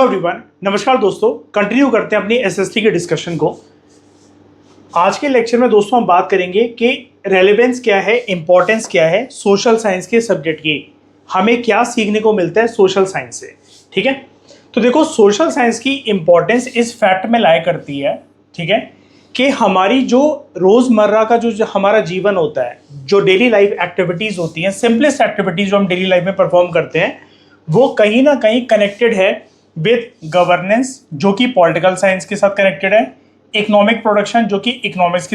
Hello everyone, नमस्कार दोस्तों। Continue करते हैं अपनी एसएसटी के डिस्कशन को। आज के लेक्चर में दोस्तों हम बात करेंगे कि रेलेवेंस क्या है, इंपॉर्टेंस क्या है सोशल साइंस के सब्जेक्ट की, हमें क्या सीखने को मिलता है सोशल साइंस से। ठीक है, तो देखो सोशल साइंस की इंपॉर्टेंस इस फैक्ट में लाया करती है, ठीक है, कि हमारी जो रोज़मर्रा का जो हमारा जीवन होता है, जो डेली लाइफ एक्टिविटीज़ होती हैं, सिंपलेस्ट एक्टिविटीज़ जो हम डेली लाइफ में परफॉर्म करते हैं, वो कहीं ना कहीं कनेक्टेड है विद गवर्नेंस जो कि पॉलिटिकल साइंस के साथ कनेक्टेड है, इकोनॉमिक प्रोडक्शन जो कि इकोनॉमिक्स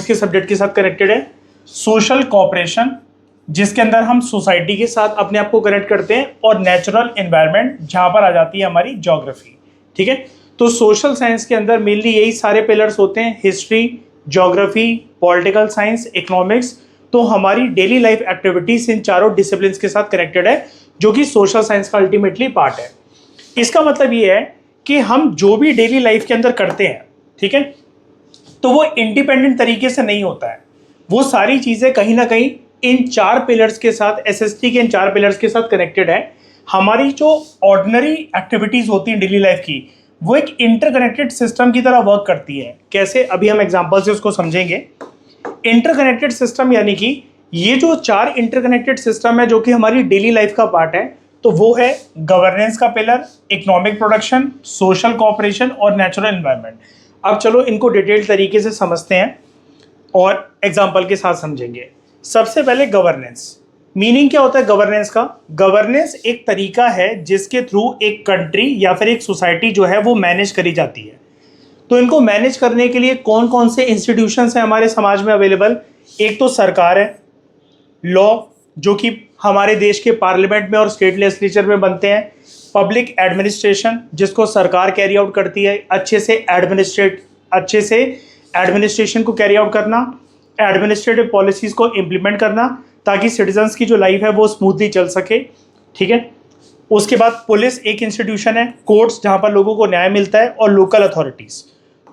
के सब्जेक्ट के साथ कनेक्टेड है, सोशल कोऑपरेशन जिसके अंदर हम सोसाइटी के साथ अपने आप को कनेक्ट करते हैं, और नेचुरल एनवायरनमेंट जहाँ पर आ जाती है हमारी ज्योग्राफी। ठीक है, तो सोशल साइंस के अंदर मेनली यही सारे पिलर्स होते हैं, history, geography, political science, economics. तो हमारी डेली लाइफ एक्टिविटीज इन चारों डिसिप्लिन्स के साथ कनेक्टेड है जो कि सोशल साइंस का अल्टीमेटली पार्ट है। इसका मतलब ये है कि हम जो भी डेली लाइफ के अंदर करते हैं, ठीक है, तो वो इंडिपेंडेंट तरीके से नहीं होता है, वो सारी चीज़ें कहीं ना कहीं इन चार पिलर्स के साथ, एसएसटी के इन चार पिलर्स के साथ कनेक्टेड है। हमारी जो ऑर्डिनरी एक्टिविटीज़ होती हैं डेली लाइफ की, वो एक इंटरकनेक्टेड सिस्टम की तरह वर्क करती है। कैसे, अभी हम एग्जाम्पल से उसको समझेंगे। इंटरकनेक्टेड सिस्टम यानी कि ये जो चार इंटरकनेक्टेड सिस्टम है जो कि हमारी डेली लाइफ का पार्ट है, तो वो है गवर्नेंस का pillar, economic production, social cooperation और नेचुरल एनवायरनमेंट। अब चलो इनको डिटेल तरीके से समझते हैं और एग्जांपल के साथ समझेंगे। सबसे पहले गवर्नेंस, मीनिंग क्या होता है गवर्नेंस का? गवर्नेंस एक तरीका है जिसके थ्रू एक कंट्री या फिर एक सोसाइटी जो है वो मैनेज करी जाती है। तो इनको मैनेज करने के लिए कौन कौन से इंस्टीट्यूशंस हैं हमारे समाज में अवेलेबल? एक तो सरकार है, लॉ जो कि हमारे देश के पार्लियामेंट में और स्टेट लेजिस्लेचर में बनते हैं, पब्लिक एडमिनिस्ट्रेशन जिसको सरकार कैरी आउट करती है, अच्छे से एडमिनिस्ट्रेशन को कैरी आउट करना, एडमिनिस्ट्रेटिव पॉलिसीज़ को इम्प्लीमेंट करना ताकि सिटीजन्स की जो लाइफ है वो स्मूथली चल सके। ठीक है, उसके बाद पुलिस एक इंस्टीट्यूशन है, कोर्ट्स जहाँ पर लोगों को न्याय मिलता है, और लोकल अथॉरिटीज़।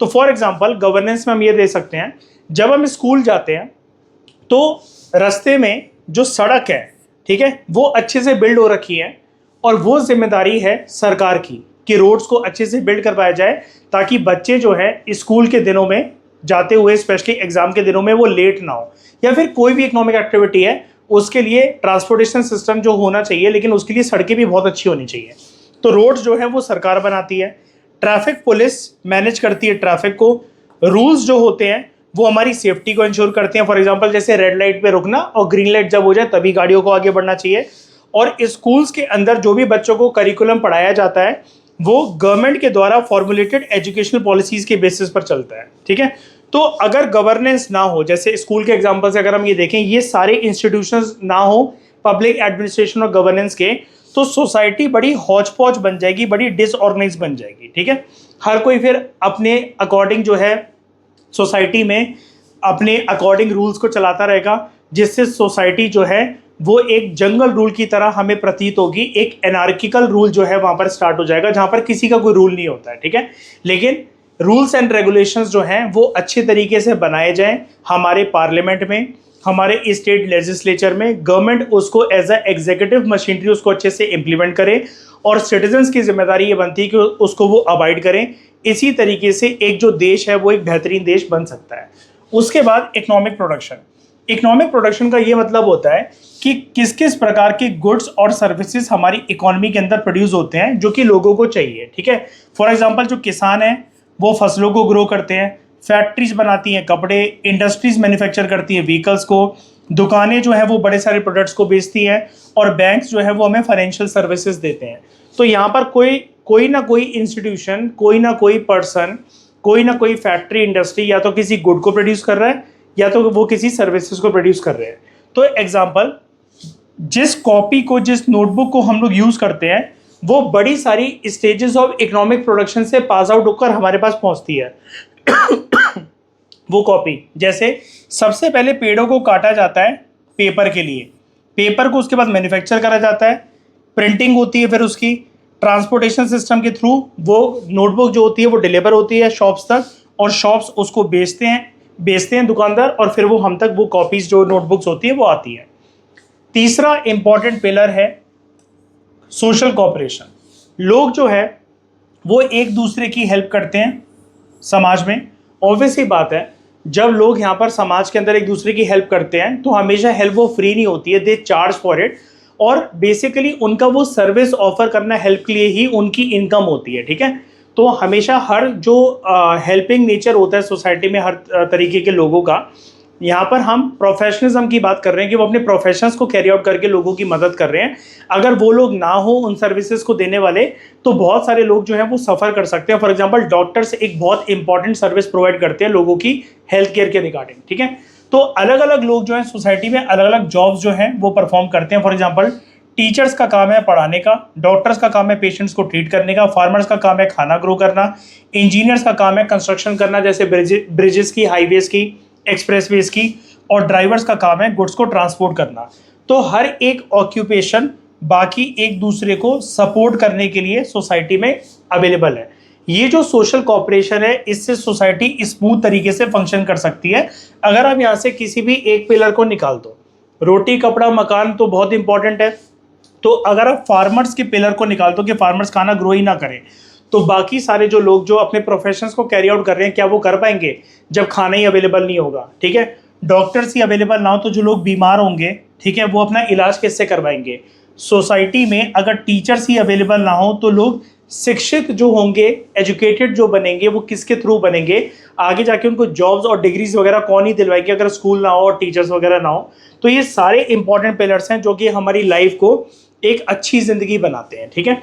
तो फॉर एग्जांपल गवर्नेंस में हम ये दे सकते हैं, जब हम स्कूल जाते हैं तो रास्ते में जो सड़क है, ठीक है, वो अच्छे से बिल्ड हो रखी है, और वो जिम्मेदारी है सरकार की कि रोड्स को अच्छे से बिल्ड करवाया जाए ताकि बच्चे जो है स्कूल के दिनों में जाते हुए, स्पेशली एग्जाम के दिनों में, वो लेट ना हो, या फिर कोई भी इकोनॉमिक एक्टिविटी है उसके लिए ट्रांसपोर्टेशन सिस्टम जो होना चाहिए, लेकिन उसके लिए सड़कें भी बहुत अच्छी होनी चाहिए। तो रोड्स जो है वो सरकार बनाती है, ट्रैफिक पुलिस मैनेज करती है ट्रैफिक को, रूल्स जो होते हैं वो हमारी सेफ्टी को इंश्योर करते हैं। फॉर एग्जांपल जैसे रेड लाइट पे रुकना और ग्रीन लाइट जब हो जाए तभी गाड़ियों को आगे बढ़ना चाहिए। और स्कूल्स के अंदर जो भी बच्चों को करिकुलम पढ़ाया जाता है वो गवर्नमेंट के द्वारा फॉर्मुलेटेड एजुकेशनल पॉलिसीज के बेसिस पर चलता है। ठीक है, तो अगर गवर्नेंस ना हो, जैसे स्कूल के एग्जाम्पल से अगर हम ये देखें, ये सारे इंस्टीट्यूशंस ना हो पब्लिक एडमिनिस्ट्रेशन और गवर्नेंस के, तो सोसाइटी बड़ी हौच पौच बन जाएगी, बड़ी डिसऑर्गेनाइज बन जाएगी। ठीक है, हर कोई फिर अपने अकॉर्डिंग जो है सोसाइटी में अपने अकॉर्डिंग रूल्स को चलाता रहेगा, जिससे सोसाइटी जो है वो एक जंगल रूल की तरह हमें प्रतीत होगी। एक एनार्किकल रूल जो है वहाँ पर स्टार्ट हो जाएगा, जहाँ पर किसी का कोई रूल नहीं होता है। ठीक है, लेकिन रूल्स एंड रेगुलेशंस जो हैं वो अच्छे तरीके से बनाए जाएं हमारे पार्लियामेंट में, हमारे स्टेट लेजिस्लेचर में, गवर्नमेंट उसको एज अ एग्जीक्यूटिव मशीनरी उसको अच्छे से इम्प्लीमेंट करे, और सिटीजन्स की जिम्मेदारी ये बनती है कि उसको वो अवॉइड करें। इसी तरीके से एक जो देश है वो एक बेहतरीन देश बन सकता है। उसके बाद इकोनॉमिक प्रोडक्शन। इकोनॉमिक प्रोडक्शन का ये मतलब होता है कि किस किस प्रकार के गुड्स और सर्विसेज हमारी इकोनॉमी के अंदर प्रोड्यूस होते हैं जो कि लोगों को चाहिए। ठीक है, फॉर एग्जांपल जो किसान हैं वो फसलों को ग्रो करते हैं, फैक्ट्रीज बनाती हैं कपड़े, इंडस्ट्रीज मैन्युफैक्चर करती हैं व्हीकल्स को, दुकानें जो है वो बड़े सारे प्रोडक्ट्स को बेचती हैं, और बैंक्स जो है वो हमें फाइनेंशियल सर्विसेज देते हैं। तो यहाँ पर कोई ना कोई इंस्टीट्यूशन, कोई ना कोई पर्सन, कोई ना कोई फैक्ट्री, इंडस्ट्री या तो किसी गुड को प्रोड्यूस कर रहा है या तो वो किसी सर्विसेज को प्रोड्यूस कर रहे हैं। तो एग्जांपल, जिस कॉपी को, जिस नोटबुक को हम लोग यूज़ करते हैं वो बड़ी सारी स्टेजेस ऑफ इकोनॉमिक प्रोडक्शन से पास आउट होकर हमारे पास पहुंचती है। वो कॉपी, जैसे सबसे पहले पेड़ों को काटा जाता है पेपर के लिए, पेपर को उसके बाद मैन्युफैक्चर करा जाता है, प्रिंटिंग होती है, फिर उसकी ट्रांसपोर्टेशन सिस्टम के थ्रू वो नोटबुक जो होती है वो डिलीवर होती है शॉप्स तक, और शॉप्स उसको बेचते हैं दुकानदार, और फिर वो हम तक वो कॉपीज जो नोटबुक्स होती है वो आती है। तीसरा इंपॉर्टेंट पिलर है सोशल कोऑपरेशन। लोग जो है वो एक दूसरे की हेल्प करते हैं समाज में। ऑब्वियस ही बात है, जब लोग यहाँ पर समाज के अंदर एक दूसरे की हेल्प करते हैं तो हमेशा हेल्प वो फ्री नहीं होती है, दे चार्ज फॉर इट। और बेसिकली उनका वो सर्विस ऑफर करना हेल्प के लिए ही उनकी इनकम होती है, ठीक है। तो हमेशा हर जो हेल्पिंग नेचर होता है सोसाइटी में हर तरीके के लोगों का, यहाँ पर हम प्रोफेशनलिज्म की बात कर रहे हैं कि वो अपने प्रोफेशंस को कैरी आउट करके लोगों की मदद कर रहे हैं। अगर वो लोग ना हो उन सर्विसेज को देने वाले तो बहुत सारे लोग जो हैं वो सफ़र कर सकते हैं। फॉर एग्जांपल डॉक्टर्स एक बहुत इंपॉर्टेंट सर्विस प्रोवाइड करते हैं लोगों की हेल्थ केयर के रिगार्डिंग, ठीक है। तो अलग अलग लोग जो हैं सोसाइटी में अलग अलग जॉब्स जो हैं वो परफॉर्म करते हैं। फॉर एग्जाम्पल टीचर्स का काम है पढ़ाने का, डॉक्टर्स का काम है पेशेंट्स को ट्रीट करने का, फार्मर्स का काम है खाना ग्रो करना, इंजीनियर्स का काम है कंस्ट्रक्शन करना जैसे ब्रिजेस की, हाईवेज की, एक्सप्रेसवेज की, और ड्राइवर्स का काम है गुड्स को ट्रांसपोर्ट करना। तो हर एक ऑक्यूपेशन बाकी एक दूसरे को सपोर्ट करने के लिए सोसाइटी में अवेलेबल है। ये जो सोशल कॉपरेशन है इससे सोसाइटी स्मूथ तरीके से फंक्शन कर सकती है। अगर आप यहाँ से किसी भी एक पिलर को निकाल दो, रोटी कपड़ा मकान तो बहुत इंपॉर्टेंट है, तो अगर आप फार्मर्स के पिलर को निकाल दो कि फार्मर्स खाना ग्रो ही ना करें, तो बाकी सारे जो लोग जो अपने प्रोफेशंस को कैरी आउट कर रहे हैं क्या वो कर पाएंगे जब खाना ही अवेलेबल नहीं होगा, ठीक है। डॉक्टर्स ही अवेलेबल ना हो तो जो लोग बीमार होंगे, ठीक है, वो अपना इलाज कैसे करवाएंगे। सोसाइटी में अगर टीचर्स ही अवेलेबल ना हो तो लोग शिक्षित जो होंगे, एजुकेटेड जो बनेंगे, वो किसके थ्रू बनेंगे, आगे जाके उनको जॉब्स और डिग्रीज वगैरह कौन ही दिलवाएंगे अगर स्कूल ना हो और टीचर्स वगैरह ना हो। तो ये सारे इंपॉर्टेंट पिलर्स हैं जो कि हमारी लाइफ को एक अच्छी जिंदगी बनाते हैं, ठीक है।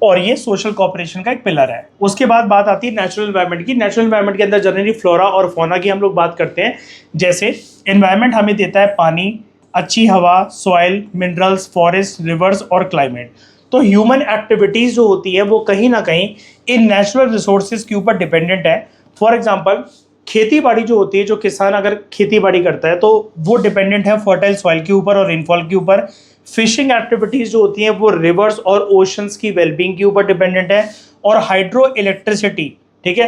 और ये सोशल कोऑपरेशन का एक पिलर है। उसके बाद बात आती है नेचुरल एनवायरनमेंट की। नेचुरल एनवायरनमेंट के अंदर जनरली फ्लोरा और फौना की हम लोग बात करते हैं। जैसे एनवायरनमेंट हमें देता है पानी, अच्छी हवा, सॉइल, मिनरल्स, फॉरेस्ट, रिवर्स और क्लाइमेट। तो ह्यूमन एक्टिविटीज़ जो होती है वो कहीं ना कहीं इन नेचुरल रिसोर्सेज के ऊपर डिपेंडेंट है। फॉर एग्जांपल खेती बाड़ी जो होती है, जो किसान अगर खेती बाड़ी करता है तो वो डिपेंडेंट है फर्टाइल सॉइल के ऊपर और रेनफॉल के ऊपर। फिशिंग एक्टिविटीज़ जो होती हैं वो रिवर्स और ओशंस की वेलबींग के ऊपर डिपेंडेंट है। और हाइड्रो इलेक्ट्रिसिटी, ठीक है,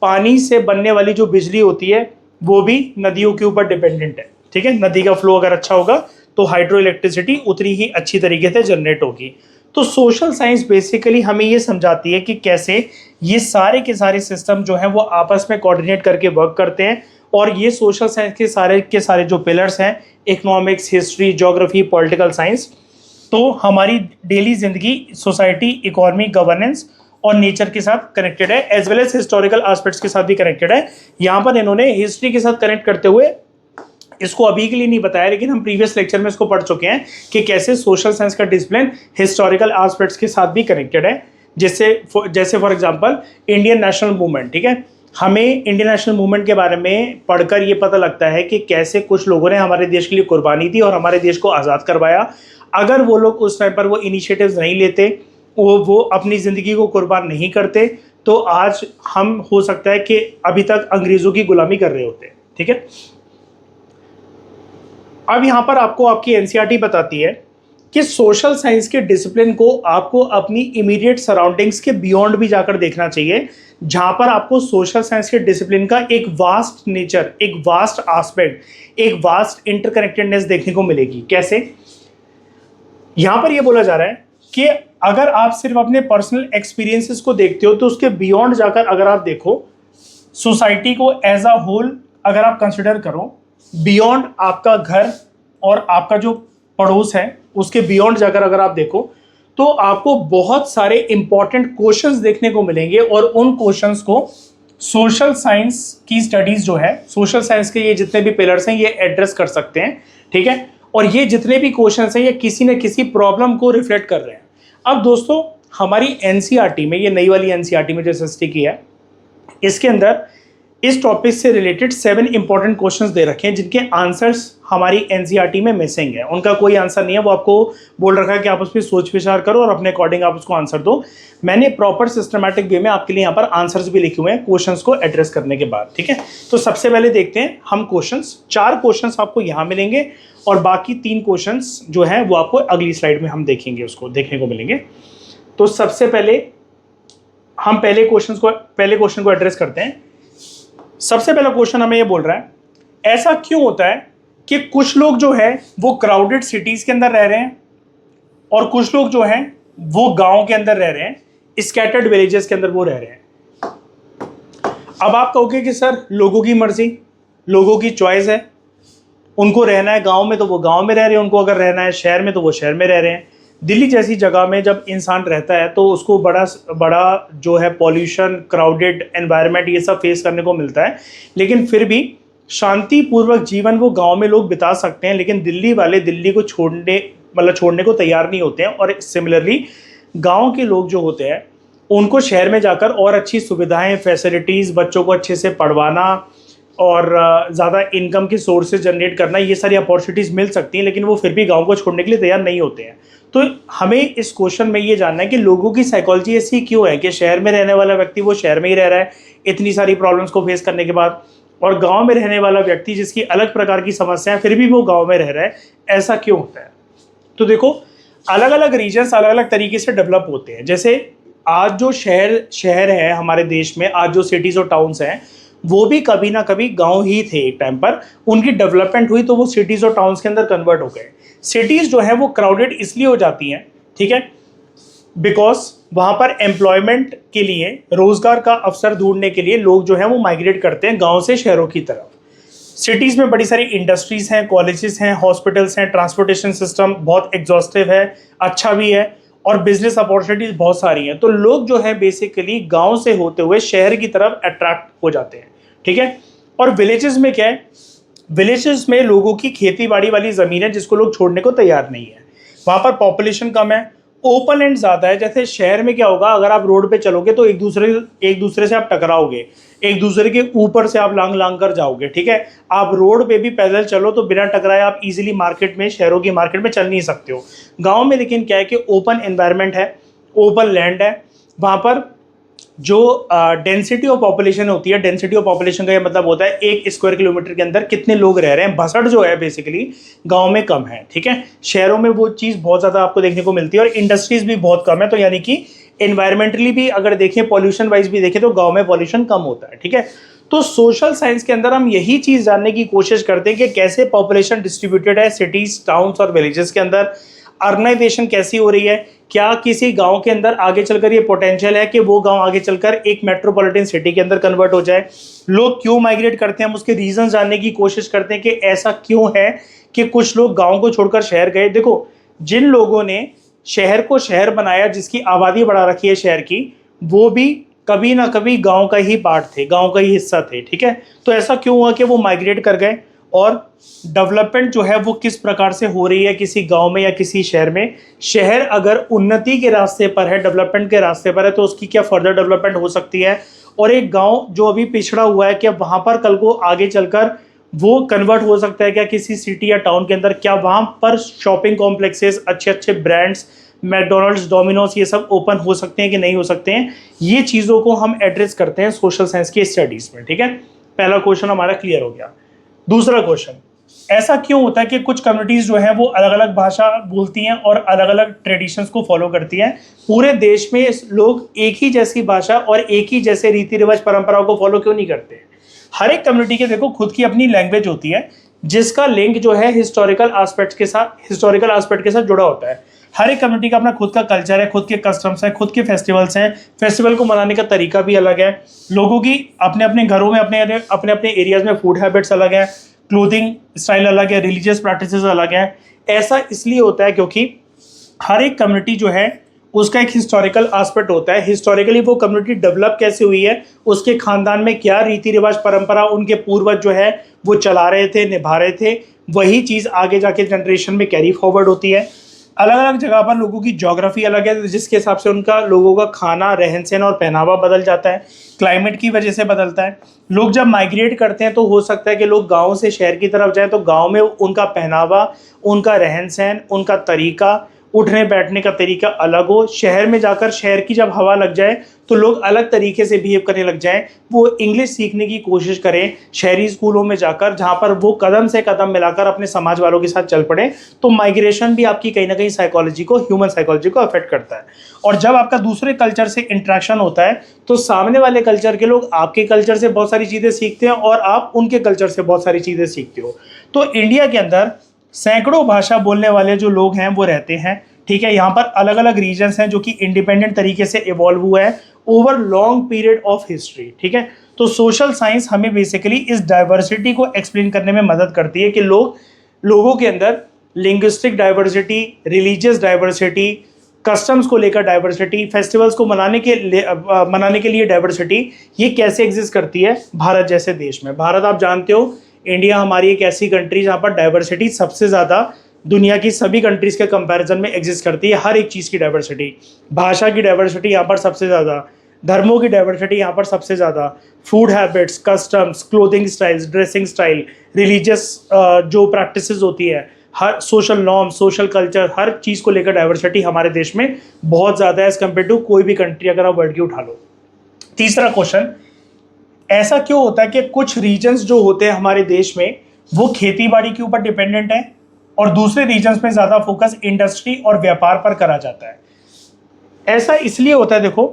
पानी से बनने वाली जो बिजली होती है वो भी नदियों के ऊपर डिपेंडेंट है, ठीक है। नदी का फ्लो अगर अच्छा होगा तो हाइड्रो इलेक्ट्रिसिटी उतनी ही अच्छी तरीके से जनरेट होगी। तो सोशल साइंस बेसिकली हमें ये समझाती है कि कैसे ये सारे के सारे सिस्टम जो हैं वो आपस में कोऑर्डिनेट करके वर्क करते हैं। और ये सोशल साइंस के सारे जो पिलर्स हैं, economics, history, geography, political science, तो हमारी डेली जिंदगी सोसाइटी, इकोनॉमी, गवर्नेंस और नेचर के साथ कनेक्टेड है, as well as historical aspects के साथ भी कनेक्टेड है। यहाँ पर इन्होंने हिस्ट्री के साथ कनेक्ट करते हुए इसको अभी के लिए नहीं बताया, लेकिन हम प्रीवियस लेक्चर में इसको पढ़ चुके हैं कि कैसे सोशल साइंस का डिसिप्लिन हिस्टोरिकल एस्पेक्ट्स के साथ भी कनेक्टेड है। जैसे for example Indian national movement, ठीक है, हमें इंडियन नेशनल मूवमेंट के बारे में पढ़कर ये पता लगता है कि कैसे कुछ लोगों ने हमारे देश के लिए कुर्बानी दी और हमारे देश को आज़ाद करवाया। अगर वो लोग उस टाइम पर वो इनिशिएटिव्स नहीं लेते, वो अपनी ज़िंदगी को कुर्बान नहीं करते, तो आज हम हो सकता है कि अभी तक अंग्रेज़ों की गुलामी कर रहे होते, ठीक है। अब यहाँ पर आपको आपकी एनसीईआरटी बताती है कि सोशल साइंस के डिसिप्लिन को आपको अपनी इमीडिएट सराउंडिंग्स के बियॉन्ड भी जाकर देखना चाहिए, जहाँ पर आपको सोशल साइंस के डिसिप्लिन का एक वास्ट नेचर, एक वास्ट एस्पेक्ट, एक वास्ट इंटरकनेक्टेडनेस देखने को मिलेगी। कैसे? यहाँ पर यह बोला जा रहा है कि अगर आप सिर्फ अपने पर्सनल एक्सपीरियंसेस को देखते हो तो उसके बियॉन्ड जाकर अगर आप देखो सोसाइटी को एज अ होल, अगर आप कंसिडर करो बियॉन्ड आपका घर और आपका जो पड़ोस है उसके बियॉन्ड जाकर अगर आप देखो तो आपको बहुत सारे इंपॉर्टेंट क्वेश्चंस देखने को मिलेंगे। और उन क्वेश्चंस को सोशल साइंस की स्टडीज जो है, सोशल साइंस के ये जितने भी पिलर्स हैं ये एड्रेस कर सकते हैं, ठीक है। और ये जितने भी क्वेश्चंस हैं ये किसी न किसी प्रॉब्लम को रिफ्लेक्ट कर रहे हैं। अब दोस्तों हमारी एनसीईआरटी में, ये नई वाली एनसीईआरटी में जो सृष्टि की है, इसके अंदर इस टॉपिक से रिलेटेड 7 इंपॉर्टेंट क्वेश्चंस दे रखे हैं जिनके आंसर्स हमारी एनसीईआरटी में मिसिंग है। उनका कोई आंसर नहीं है, वो आपको बोल रखा है कि आप उस पर सोच विचार करो और अपने अकॉर्डिंग आप उसको आंसर दो। मैंने प्रॉपर सिस्टमैटिक वे में आपके लिए यहाँ पर आंसर्स भी लिखे हुए हैं क्वेश्चंस को एड्रेस करने के बाद, ठीक है। तो सबसे पहले देखते हैं हम क्वेश्चंस। 4 क्वेश्चंस आपको यहाँ मिलेंगे और बाकी 3 क्वेश्चंस जो है वो आपको अगली स्लाइड में हम देखेंगे, उसको देखने को मिलेंगे। तो सबसे पहले हम पहले क्वेश्चन को एड्रेस करते हैं। सबसे पहला क्वेश्चन हमें ये बोल रहा है, ऐसा क्यों होता है कि कुछ लोग जो है वो क्राउडेड सिटीज के अंदर रह रहे हैं और कुछ लोग जो हैं वो गांव के अंदर रह रहे हैं। स्कैटर्ड विलेजेस के अंदर वो रह रहे हैं। अब आप कहोगे कि सर लोगों की मर्जी, लोगों की चॉइस है, उनको रहना है गांव में तो वो गांव में रह रहे हैं, उनको अगर रहना है शहर में तो वो शहर में रह रहे हैं। दिल्ली जैसी जगह में जब इंसान रहता है तो उसको बड़ा बड़ा जो है पॉल्यूशन, क्राउडेड एनवायरनमेंट, ये सब फेस करने को मिलता है, लेकिन फिर भी शांतिपूर्वक जीवन वो गांव में लोग बिता सकते हैं। लेकिन दिल्ली वाले दिल्ली को छोड़ने को तैयार नहीं होते हैं। और सिमिलरली गांव के लोग जो होते हैं उनको शहर में जाकर और अच्छी सुविधाएं, फैसिलिटीज़, बच्चों को अच्छे से पढ़वाना और ज़्यादा इनकम की सोर्सेज जनरेट करना, ये सारी अपॉर्चुनिटीज़ मिल सकती हैं, लेकिन वो फिर भी गांव को छोड़ने के लिए तैयार नहीं होते हैं। तो हमें इस क्वेश्चन में ये जानना है कि लोगों की साइकोलॉजी ऐसी क्यों है कि शहर में रहने वाला व्यक्ति वो शहर में ही रह रहा है इतनी सारी प्रॉब्लम्स को फेस करने के बाद, और गांव में रहने वाला व्यक्ति जिसकी अलग प्रकार की समस्याएं फिर भी वो गांव में रह रहा है, ऐसा क्यों होता है? तो देखो, अलग अलग रीजन्स अलग अलग तरीके से डेवलप होते हैं। जैसे आज जो शहर है हमारे देश में, आज जो सिटीज़ और टाउन्स हैं वो भी कभी ना कभी गांव ही थे एक टाइम पर, उनकी डेवलपमेंट हुई तो वो सिटीज़ और टाउन्स के अंदर कन्वर्ट हो गए। सिटीज़ जो है वो क्राउडेड इसलिए हो जाती हैं, ठीक है, बिकॉज वहाँ पर एम्प्लॉयमेंट के लिए, रोजगार का अवसर ढूंढने के लिए लोग जो है वो माइग्रेट करते हैं गाँव से शहरों की तरफ। सिटीज़ में बड़ी सारी इंडस्ट्रीज़ हैं, कॉलेजेस हैं, हॉस्पिटल्स हैं, ट्रांसपोर्टेशन सिस्टम बहुत एग्जॉस्टिव है, अच्छा भी है, और बिजनेस अपॉर्चुनिटीज़ बहुत सारी हैं। तो लोग जो है बेसिकली गांव से होते हुए शहर की तरफ अट्रैक्ट हो जाते हैं, ठीक है। और विलेजेस में क्या है, विलेजेस में लोगों की खेती बाड़ी वाली ज़मीन है जिसको लोग छोड़ने को तैयार नहीं है। वहाँ पर पॉपुलेशन कम है, ओपन एंड ज़्यादा है। जैसे शहर में क्या होगा, अगर आप रोड पे चलोगे तो एक दूसरे से आप टकराओगे, एक दूसरे के ऊपर से आप लांग लांग कर जाओगे, ठीक है। आप रोड पे भी पैदल चलो तो बिना टकराए आप इजीली मार्केट में, शहरों की मार्केट में चल नहीं सकते हो। गांव में लेकिन क्या है कि ओपन एनवायरनमेंट है, ओपन लैंड है, वहाँ पर जो डेंसिटी ऑफ पॉपुलेशन होती है, डेंसिटी ऑफ पॉपुलेशन का ये मतलब होता है 1 स्क्वायर किलोमीटर के अंदर कितने लोग रह रहे हैं। भसड़ जो है बेसिकली गांव में कम है, ठीक है। शहरों में वो चीज़ बहुत ज़्यादा आपको देखने को मिलती है, और इंडस्ट्रीज भी बहुत कम है। तो यानी कि एनवायरमेंटली भी अगर देखें, पॉल्यूशन वाइज भी देखें तो गाँव में पॉल्यूशन कम होता है, ठीक है। तो सोशल साइंस के अंदर हम यही चीज़ जानने की कोशिश करते हैं कि कैसे पॉपुलेशन डिस्ट्रीब्यूटेड है सिटीज़, टाउन्स और विलेजेस के अंदर, अर्बनाइजेशन कैसी हो रही है, क्या किसी गांव के अंदर आगे चलकर ये पोटेंशियल है कि वो गांव आगे चलकर एक मेट्रोपॉलिटन सिटी के अंदर कन्वर्ट हो जाए। लोग क्यों माइग्रेट करते हैं, हम उसके रीजन जानने की कोशिश करते हैं कि ऐसा क्यों है कि कुछ लोग गांव को छोड़कर शहर गए। देखो, जिन लोगों ने शहर को शहर बनाया, जिसकी आबादी बढ़ा रखी है शहर की, वो भी कभी ना कभी गांव का ही पार्ट थे, गांव का ही हिस्सा थे, ठीक है। तो ऐसा क्यों हुआ कि वो माइग्रेट कर गए, और डेवलपमेंट जो है वो किस प्रकार से हो रही है किसी गांव में या किसी शहर में। शहर अगर उन्नति के रास्ते पर है, डेवलपमेंट के रास्ते पर है, तो उसकी क्या फर्दर डेवलपमेंट हो सकती है। और एक गांव जो अभी पिछड़ा हुआ है, क्या वहां पर कल को आगे चलकर वो कन्वर्ट हो सकता है क्या किसी सिटी या टाउन के अंदर? क्या वहां पर शॉपिंग कॉम्प्लेक्सेस, अच्छे अच्छे ब्रांड्स, मैकडोनल्ड्स, डोमिनोज, ये सब ओपन हो सकते हैं कि नहीं हो सकते हैं? ये चीज़ों को हम एड्रेस करते हैं सोशल साइंस की स्टडीज़ में, ठीक है। पहला क्वेश्चन हमारा क्लियर हो गया। दूसरा क्वेश्चन, ऐसा क्यों होता है कि कुछ कम्युनिटीज़ जो हैं वो अलग अलग भाषा बोलती हैं और अलग अलग ट्रेडिशंस को फॉलो करती हैं? पूरे देश में लोग एक ही जैसी भाषा और एक ही जैसे रीति रिवाज, परंपराओं को फॉलो क्यों नहीं करते? हर एक कम्युनिटी के देखो खुद की अपनी लैंग्वेज होती है, जिसका लिंक जो है हिस्टोरिकल एस्पेक्ट के साथ जुड़ा होता है। हर एक कम्युनिटी का अपना खुद का कल्चर है, खुद के कस्टम्स हैं, खुद के फेस्टिवल्स हैं। फेस्टिवल को मनाने का तरीका भी अलग है। लोगों की अपने अपने घरों में, अपने अपने एरियाज में फूड हैबिट्स अलग है, क्लोथिंग स्टाइल अलग है, रिलीजियस प्रैक्टिसेस अलग हैं। ऐसा इसलिए होता है क्योंकि हर एक कम्युनिटी जो है उसका एक हिस्टोरिकल एस्पेक्ट होता है। हिस्टोरिकली वो कम्युनिटी डेवलप कैसे हुई है, उसके खानदान में क्या रीति रिवाज, परंपरा उनके पूर्वज जो है वो चला रहे थे, निभा रहे थे, वही चीज़ आगे जाके जनरेशन में कैरी फॉरवर्ड होती है। अलग अलग जगह पर लोगों की ज्योग्राफी अलग है, जिसके हिसाब से उनका, लोगों का खाना, रहन सहन और पहनावा बदल जाता है, क्लाइमेट की वजह से बदलता है। लोग जब माइग्रेट करते हैं तो हो सकता है कि लोग गांव से शहर की तरफ जाएं तो गांव में उनका पहनावा, उनका रहन सहन, उनका तरीका, उठने बैठने का तरीका अलग हो। शहर में जाकर शहर की जब हवा लग जाए तो लोग अलग तरीके से बिहेव करने लग जाएं। वो इंग्लिश सीखने की कोशिश करें शहरी स्कूलों में जाकर, जहाँ पर वो कदम से कदम मिलाकर अपने समाज वालों के साथ चल पड़े। तो माइग्रेशन भी आपकी कहीं ना कहीं साइकोलॉजी को, ह्यूमन साइकोलॉजी को अफेक्ट करता है। और जब आपका दूसरे कल्चर से इंट्रैक्शन होता है तो सामने वाले कल्चर के लोग आपके कल्चर से बहुत सारी चीज़ें सीखते हैं और आप उनके कल्चर से बहुत सारी चीज़ें सीखते हो। तो इंडिया के अंदर सैकड़ों भाषा बोलने वाले जो लोग हैं वो रहते हैं, ठीक है, यहाँ पर अलग अलग रीजन्स हैं जो कि इंडिपेंडेंट तरीके से इवॉल्व हुआ है over long period of history. ठीक है, तो सोशल साइंस हमें बेसिकली इस डाइवर्सिटी को एक्सप्लेन करने में मदद करती है कि लोगों के अंदर linguistic diversity, religious diversity, customs को लेकर डाइवर्सिटी, फेस्टिवल्स को मनाने के लिए डाइवर्सिटी, ये कैसे एग्जिस्ट करती है भारत जैसे देश में। भारत आप जानते हो, इंडिया हमारी एक ऐसी कंट्री जहाँ पर डाइवर्सिटी सबसे ज़्यादा दुनिया की सभी कंट्रीज़ के कंपैरिजन में एग्जिस्ट करती है। हर एक चीज़ की डाइवर्सिटी, भाषा की डाइवर्सिटी यहाँ पर सबसे ज़्यादा, धर्मों की डाइवर्सिटी यहाँ पर सबसे ज़्यादा, food habits, customs, clothing styles, dressing style, religious जो प्रैक्टिसेस होती है, हर सोशल नॉर्म, सोशल कल्चर, हर चीज़ को लेकर डाइवर्सिटी हमारे देश में बहुत ज़्यादा है एज़ कम्पेयर टू कोई भी कंट्री अगर आप वर्ल्ड की उठा लो। तीसरा क्वेश्चन, ऐसा क्यों होता है कि कुछ रीजन्स जो होते हैं हमारे देश में वो खेती बाड़ी के ऊपर डिपेंडेंट है और दूसरे रीजन्स में ज़्यादा फोकस इंडस्ट्री और व्यापार पर करा जाता है? ऐसा इसलिए होता है, देखो,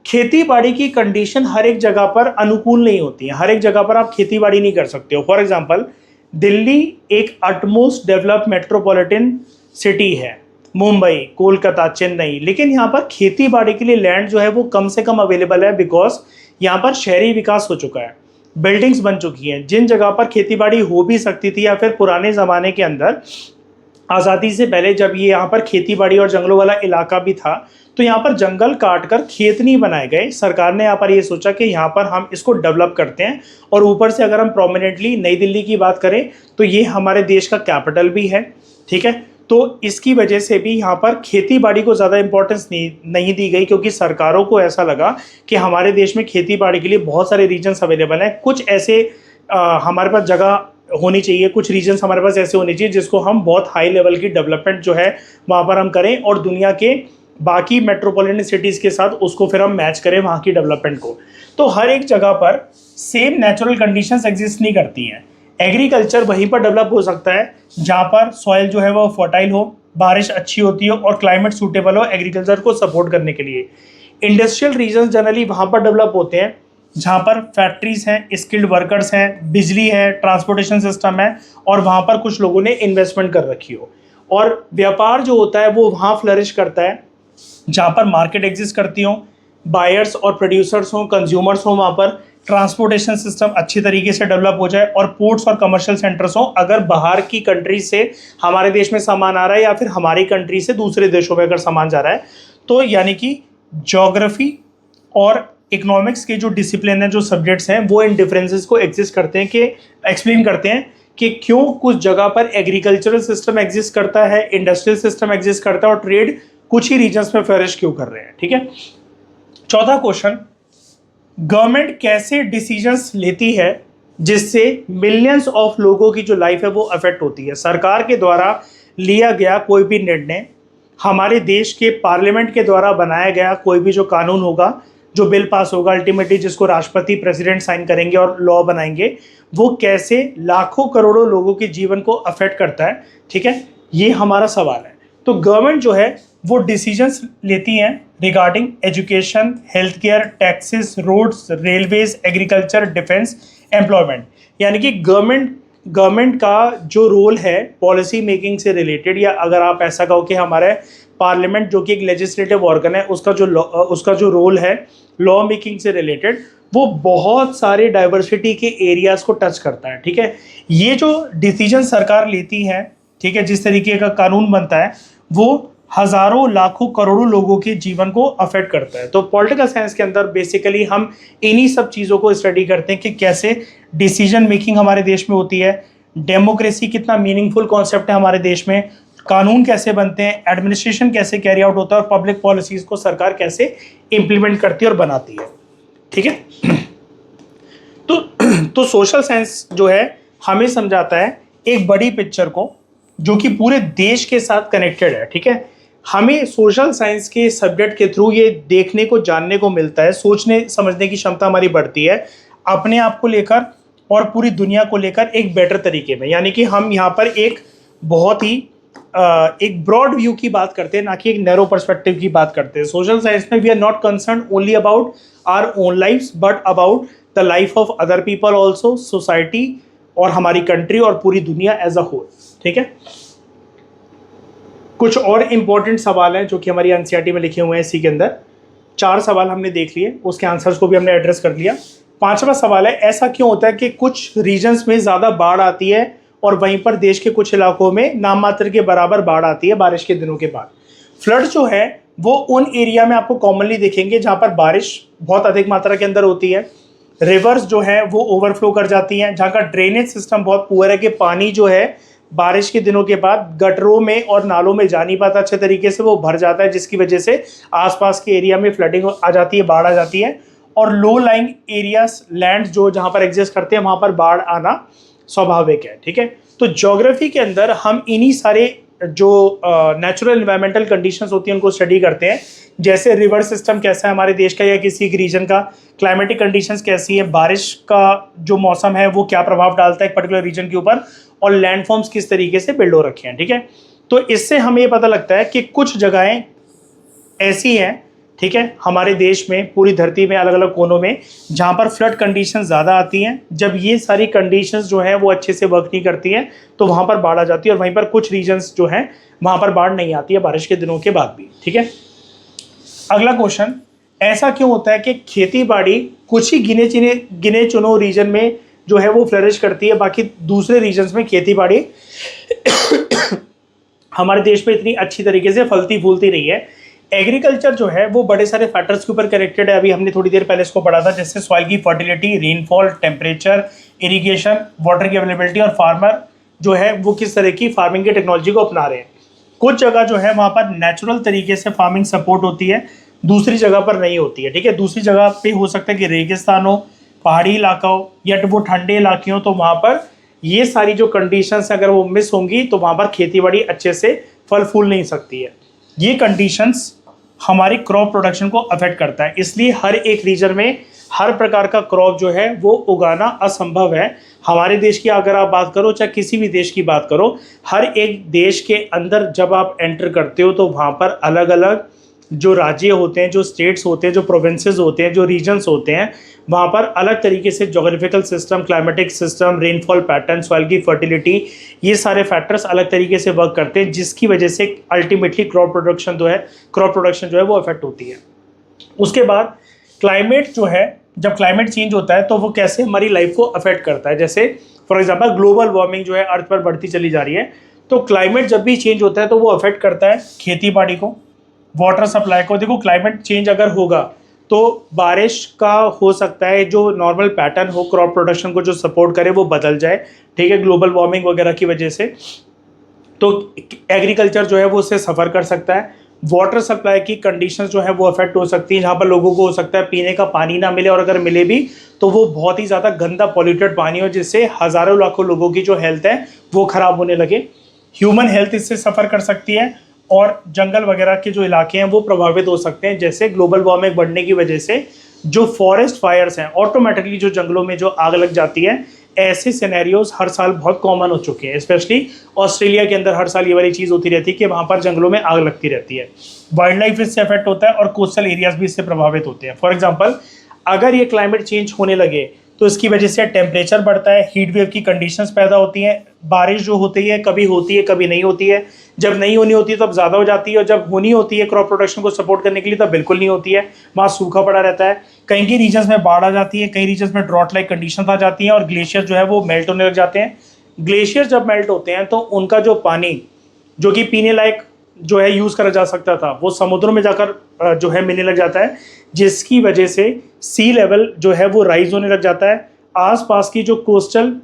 खेती बाड़ी की कंडीशन हर एक जगह पर अनुकूल नहीं होती है, हर एक जगह पर आप खेती बाड़ी नहीं कर सकते हो। फॉर एग्जांपल, दिल्ली एक अटमोस्ट डेवलप्ड मेट्रोपॉलिटन सिटी है, मुंबई, कोलकाता, चेन्नई, लेकिन यहाँ पर खेती बाड़ी के लिए लैंड जो है वो कम से कम अवेलेबल है बिकॉज यहाँ पर शहरी विकास हो चुका है, बिल्डिंग्स बन चुकी हैं। जिन जगह पर खेती बाड़ी हो भी सकती थी या फिर पुराने ज़माने के अंदर आज़ादी से पहले जब ये यहाँ पर खेती बाड़ी और जंगलों वाला इलाका भी था, तो यहाँ पर जंगल काट कर खेत नहीं बनाए गए। सरकार ने यहाँ पर ये सोचा कि यहाँ पर हम इसको डेवलप करते हैं, और ऊपर से अगर हम प्रोमिनेंटली नई दिल्ली की बात करें तो ये हमारे देश का कैपिटल भी है। ठीक है, तो इसकी वजह से भी यहाँ पर खेती बाड़ी को ज़्यादा इंपॉर्टेंस नहीं दी गई, क्योंकि सरकारों को ऐसा लगा कि हमारे देश में खेती बाड़ी के लिए बहुत सारे रीजन्स अवेलेबल हैं, कुछ ऐसे हमारे पास जगह होनी चाहिए, कुछ रीजन्स हमारे पास ऐसे होने चाहिए जिसको हम बहुत हाई लेवल की डेवलपमेंट जो है वहाँ पर हम करें और दुनिया के बाकी मेट्रोपॉलिटन सिटीज़ के साथ उसको फिर हम मैच करें वहाँ की डेवलपमेंट को। तो हर एक जगह पर सेम नेचुरल कंडीशंस एग्जिस्ट नहीं करती हैं। एग्रीकल्चर वहीं पर डेवलप हो सकता है जहाँ पर सॉइल जो है वो फर्टाइल हो, बारिश अच्छी होती हो और क्लाइमेट सूटेबल हो एग्रीकल्चर को सपोर्ट करने के लिए। इंडस्ट्रियल रीजन्स जनरली वहाँ पर डेवलप होते हैं जहाँ पर फैक्ट्रीज हैं, स्किल्ड वर्कर्स हैं, बिजली है, ट्रांसपोर्टेशन सिस्टम है और वहाँ पर कुछ लोगों ने इन्वेस्टमेंट कर रखी हो। और व्यापार जो होता है वो वहाँ फ्लरिश करता है जहाँ पर मार्केट एग्जिस्ट करती हो, बायर्स और प्रोड्यूसर्स हों, कंज्यूमर्स हों, वहाँ पर ट्रांसपोर्टेशन सिस्टम अच्छी तरीके से डेवलप हो जाए और पोर्ट्स और कमर्शियल सेंटर्स हों। अगर बाहर की कंट्री से हमारे देश में सामान आ रहा है या फिर हमारी कंट्री से दूसरे देशों में अगर सामान जा रहा है, तो यानी कि ज्योग्राफी और इकोनॉमिक्स के जो डिसिप्लिन है, जो सब्जेक्ट्स हैं, वो इन डिफरेंसेस को एग्जिस्ट करते हैं कि एक्सप्लेन करते हैं कि क्यों कुछ जगह पर एग्रीकल्चरल सिस्टम एग्जिस्ट करता है, इंडस्ट्रियल सिस्टम एग्जिस्ट करता है और ट्रेड कुछ ही रीजन्स में फ्लरिश क्यों कर रहे हैं। ठीक है, चौथा क्वेश्चन, गवर्नमेंट कैसे डिसीजंस लेती है जिससे मिलियंस ऑफ लोगों की जो लाइफ है वो अफेक्ट होती है। सरकार के द्वारा लिया गया कोई भी निर्णय, हमारे देश के पार्लियामेंट के द्वारा बनाया गया कोई भी जो कानून होगा, जो बिल पास होगा, अल्टीमेटली जिसको राष्ट्रपति, प्रेसिडेंट साइन करेंगे और लॉ बनाएंगे, वो कैसे लाखों करोड़ों लोगों के जीवन को अफेक्ट करता है। ठीक है, ये हमारा सवाल है। तो गवर्नमेंट जो है वो डिसीजंस लेती हैं regarding education, health care, taxes, roads, railways, agriculture, defence, employment. यानी कि गवर्नमेंट का जो रोल है पॉलिसी मेकिंग से रिलेटेड, या अगर आप ऐसा कहो कि हमारे पार्लियामेंट जो कि एक लेजिस्लेटिव ऑर्गन है, उसका जो रोल है लॉ मेकिंग से रिलेटेड, वो बहुत सारे डाइवर्सिटी के एरियाज को टच करता है। ठीक है, ये जो डिसीजन सरकार लेती है, ठीक है, जिस तरीके का कानून बनता है, वो हजारों लाखों करोड़ों लोगों के जीवन को अफेक्ट करता है। तो पॉलिटिकल साइंस के अंदर बेसिकली हम इन्हीं सब चीज़ों को स्टडी करते हैं कि कैसे डिसीजन मेकिंग हमारे देश में होती है, डेमोक्रेसी कितना मीनिंगफुल कॉन्सेप्ट है हमारे देश में, कानून कैसे बनते हैं, एडमिनिस्ट्रेशन कैसे कैरी आउट होता है और पब्लिक पॉलिसीज़ को सरकार कैसे इम्प्लीमेंट करती है और बनाती है। ठीक है, तो सोशल साइंस जो है हमें समझाता है एक बड़ी पिक्चर को जो कि पूरे देश के साथ कनेक्टेड है। ठीक है, हमें सोशल साइंस के सब्जेक्ट के थ्रू ये देखने को, जानने को मिलता है, सोचने समझने की क्षमता हमारी बढ़ती है अपने आप को लेकर और पूरी दुनिया को लेकर एक बेटर तरीके में। यानी कि हम यहाँ पर एक बहुत ही एक ब्रॉड व्यू की बात करते हैं, ना कि एक नैरो पर्सपेक्टिव की बात करते हैं। सोशल साइंस में we are not concern only about our own lifes but about the life of other people also, society और हमारी कंट्री और पूरी दुनिया एज अ होल। ठीक है, कुछ और इम्पोर्टेंट सवाल हैं जो कि हमारी एनसीईआरटी में लिखे हुए हैं। इसी के अंदर 4 सवाल हमने देख लिए, उसके आंसर्स को भी हमने एड्रेस कर लिया। 5वां सवाल है, ऐसा क्यों होता है कि कुछ रीजन्स में ज़्यादा बाढ़ आती है और वहीं पर देश के कुछ इलाकों में नाम मात्र के बराबर बाढ़ आती है बारिश के दिनों के बाद। फ्लड जो है वो उन एरिया में आपको कॉमनली दिखेंगे जहाँ पर बारिश बहुत अधिक मात्रा के अंदर होती है, रिवर्स जो है वो ओवरफ्लो कर जाती हैं, जहाँ का ड्रेनेज सिस्टम बहुत पुअर है कि पानी जो है बारिश के दिनों के बाद गटरों में और नालों में जा नहीं पाता अच्छे तरीके से, वो भर जाता है, जिसकी वजह से आसपास के एरिया में फ्लडिंग आ जाती है, बाढ़ आ जाती है। और लो लाइंग एरियाज, लैंड जो जहाँ पर एग्जिस्ट करते हैं वहाँ पर बाढ़ आना स्वाभाविक है। ठीक है, तो ज्योग्राफी के अंदर हम इन्हीं सारे जो नेचुरल इन्वायरमेंटल कंडीशंस होती हैं उनको स्टडी करते हैं, जैसे रिवर सिस्टम कैसा है हमारे देश का या किसी एक रीजन का, क्लाइमेटिक कंडीशंस कैसी है, बारिश का जो मौसम है वो क्या प्रभाव डालता है एक पर्टिकुलर रीजन के ऊपर, और लैंडफॉर्म्स किस तरीके से बिल्ड हो रखे हैं। ठीक है, तो इससे हमें ये पता लगता है कि कुछ जगहें ऐसी हैं, ठीक है, हमारे देश में पूरी धरती में अलग अलग कोनों में जहाँ पर फ्लड कंडीशंस ज़्यादा आती हैं। जब ये सारी कंडीशंस जो हैं वो अच्छे से वर्क नहीं करती हैं तो वहाँ पर बाढ़ आ जाती है, और वहीं पर कुछ रीजन्स जो हैं वहाँ पर बाढ़ नहीं आती है बारिश के दिनों के बाद भी। ठीक है, अगला क्वेश्चन, ऐसा क्यों होता है कि खेती बाड़ी कुछ ही गिने चुनो रीजन में जो है वो फ्लरिश करती है, बाकी दूसरे रीजन्स में खेती बाड़ी हमारे देश में इतनी अच्छी तरीके से फलती फूलती नहीं है। एग्रीकल्चर जो है वो बड़े सारे फैक्टर्स के ऊपर कनेक्टेड है, अभी हमने थोड़ी देर पहले इसको पढ़ा था, जैसे सॉइल की fertility, rainfall, temperature, irrigation, water की अवेलेबिलिटी, और फार्मर जो है वो किस तरह की फार्मिंग की टेक्नोलॉजी को अपना रहे हैं। कुछ जगह जो है वहाँ पर नेचुरल तरीके से फार्मिंग सपोर्ट होती है, दूसरी जगह पर नहीं होती है। ठीक है, दूसरी जगह पे हो सकता है कि रेगिस्तान हो, पहाड़ी इलाका हो, या वो ठंडे इलाके हो, तो वहाँ पर ये सारी जो कंडीशंस अगर वो मिस होंगी तो वहाँ पर खेती बाड़ी अच्छे से फल फूल नहीं सकती है। ये कंडीशंस हमारी क्रॉप प्रोडक्शन को अफेक्ट करता है, इसलिए हर एक रीजन में हर प्रकार का क्रॉप जो है वो उगाना असंभव है। हमारे देश की अगर आप बात करो, चाहे किसी भी देश की बात करो, हर एक देश के अंदर जब आप एंटर करते हो तो वहाँ पर अलग अलग जो राज्य होते हैं, जो स्टेट्स होते हैं, जो प्रोविंसेस होते हैं, जो रीजन्स होते हैं, वहाँ पर अलग तरीके से geographical system, climatic system, rainfall pattern, soil की फर्टिलिटी, ये सारे फैक्टर्स अलग तरीके से वर्क करते हैं, जिसकी वजह से अल्टीमेटली क्रॉप प्रोडक्शन जो है वो अफेक्ट होती है। उसके बाद क्लाइमेट जो है, जब क्लाइमेट चेंज होता है तो वो कैसे हमारी लाइफ को अफेक्ट करता है। जैसे फॉर एग्जांपल ग्लोबल वार्मिंग जो है अर्थ पर बढ़ती चली जा रही है, तो क्लाइमेट जब भी चेंज होता है तो वो अफेक्ट करता है खेती बाड़ी को, वाटर सप्लाई को। देखो, क्लाइमेट चेंज अगर होगा तो बारिश का हो सकता है जो नॉर्मल पैटर्न हो क्रॉप प्रोडक्शन को जो सपोर्ट करे वो बदल जाए। ठीक है, ग्लोबल वार्मिंग वगैरह की वजह से तो एग्रीकल्चर जो है वो उससे सफ़र कर सकता है। वाटर सप्लाई की कंडीशंस जो है वो अफेक्ट हो सकती है, जहाँ पर लोगों को हो सकता है पीने का पानी ना मिले, और अगर मिले भी तो वो बहुत ही ज़्यादा गंदा पॉल्यूटेड पानी हो, जिससे हज़ारों लाखों लोगों की जो हेल्थ है वो ख़राब होने लगे। ह्यूमन हेल्थ इससे सफ़र कर सकती है, और जंगल वगैरह के जो इलाके हैं वो प्रभावित हो सकते हैं। जैसे ग्लोबल वार्मिंग बढ़ने की वजह से जो फॉरेस्ट फायर्स हैं, ऑटोमेटिकली जो जंगलों में जो आग लग जाती है, ऐसे सिनेरियोज हर साल बहुत कॉमन हो चुके हैं। स्पेशली ऑस्ट्रेलिया के अंदर हर साल ये वाली चीज़ होती रहती है कि वहाँ पर जंगलों में आग लगती रहती है। वाइल्ड लाइफ इससे अफेक्ट होता है, और कोस्टल एरियाज भी इससे प्रभावित होते हैं। फॉर एग्जाम्पल, अगर ये क्लाइमेट चेंज होने लगे तो इसकी वजह से टेम्परेचर बढ़ता है, हीट वेव की कंडीशंस पैदा होती हैं, बारिश जो होती है कभी नहीं होती है, जब नहीं होनी होती है तब ज़्यादा हो जाती है, और जब होनी होती है क्रॉप प्रोडक्शन को सपोर्ट करने के लिए तब बिल्कुल नहीं होती है, वहाँ सूखा पड़ा रहता है। कहीं कहीं रीजन्स में बाढ़ आ जाती है, कई रीजन्स में ड्रॉट लाइक कंडीशंस आ जाती हैं, और ग्लेशियर जो है वो मेल्ट होने लग जाते हैं। ग्लेशियर जब मेल्ट होते हैं तो उनका जो पानी जो कि पीने लायक जो है यूज़ करा जा सकता था, वो समुद्रों में जाकर जो है मिलने लग जाता है, जिसकी वजह से सी लेवल जो है वो राइज होने लग जाता है। आसपास की जो कोस्टल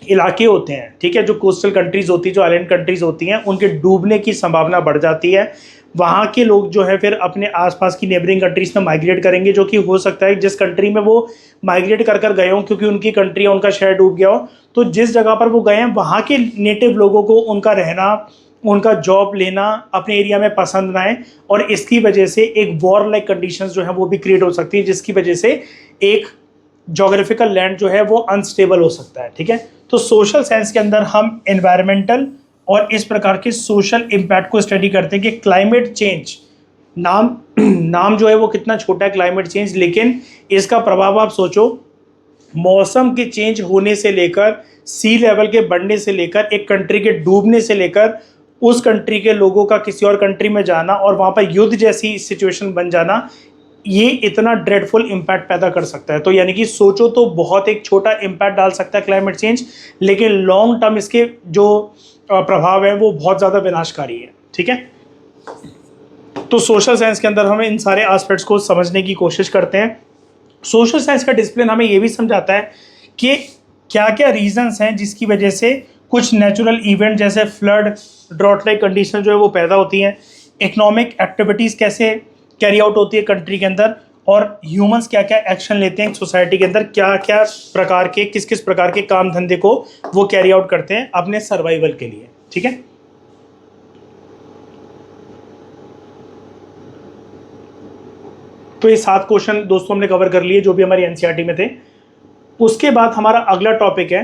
इलाके होते हैं, ठीक है, जो कोस्टल कंट्रीज़ होती है, जो आइलैंड कंट्रीज़ होती हैं, उनके डूबने की संभावना बढ़ जाती है। वहाँ के लोग जो है फिर अपने आसपास की नेबरिंग कंट्रीज़ में माइग्रेट करेंगे, जो कि हो सकता है जिस कंट्री में वो माइग्रेट कर गए हों, क्योंकि उनकी कंट्री उनका शहर डूब गया हो, तो जिस जगह पर वो गए हैं वहाँ के नेटिव लोगों को उनका रहना, उनका जॉब लेना अपने एरिया में पसंद ना आए, और इसकी वजह से एक वॉर लाइक कंडीशंस जो है वो भी क्रिएट हो सकती है, जिसकी वजह से एक जोग्राफिकल लैंड जो है वो अनस्टेबल हो सकता है। ठीक है, तो सोशल साइंस के अंदर हम एनवायरमेंटल और इस प्रकार के सोशल इम्पैक्ट को स्टडी करते हैं कि क्लाइमेट चेंज, नाम जो है वो कितना छोटा है क्लाइमेट चेंज, लेकिन इसका प्रभाव आप सोचो, मौसम के चेंज होने से लेकर, सी लेवल के बढ़ने से लेकर, एक कंट्री के डूबने से लेकर उस कंट्री के लोगों का किसी और कंट्री में जाना और वहाँ पर युद्ध जैसी सिचुएशन बन जाना, ये इतना ड्रेडफुल इम्पैक्ट पैदा कर सकता है। तो यानी कि सोचो तो बहुत एक छोटा इम्पैक्ट डाल सकता है क्लाइमेट चेंज, लेकिन लॉन्ग टर्म इसके जो प्रभाव है वो बहुत ज़्यादा विनाशकारी है। ठीक है, तो सोशल साइंस के अंदर हमें इन सारे एस्पेक्ट्स को समझने की कोशिश करते हैं। सोशल साइंस का डिसिप्लिन हमें ये भी समझाता है कि क्या क्या रीजंस हैं जिसकी वजह से कुछ नेचुरल इवेंट जैसे फ्लड, ड्रॉट लाइक कंडीशन जो है वो पैदा होती हैं, इकोनॉमिक एक्टिविटीज़ कैसे कैरी आउट होती है कंट्री के अंदर, और ह्यूमंस क्या क्या एक्शन लेते हैं सोसाइटी के अंदर, क्या क्या प्रकार के किस किस प्रकार के काम धंधे को वो कैरी आउट करते हैं अपने सर्वाइवल के लिए। ठीक है, तो ये 7 क्वेश्चन दोस्तों हमने कवर कर लिए जो भी हमारी एनसीईआरटी में थे। उसके बाद हमारा अगला टॉपिक है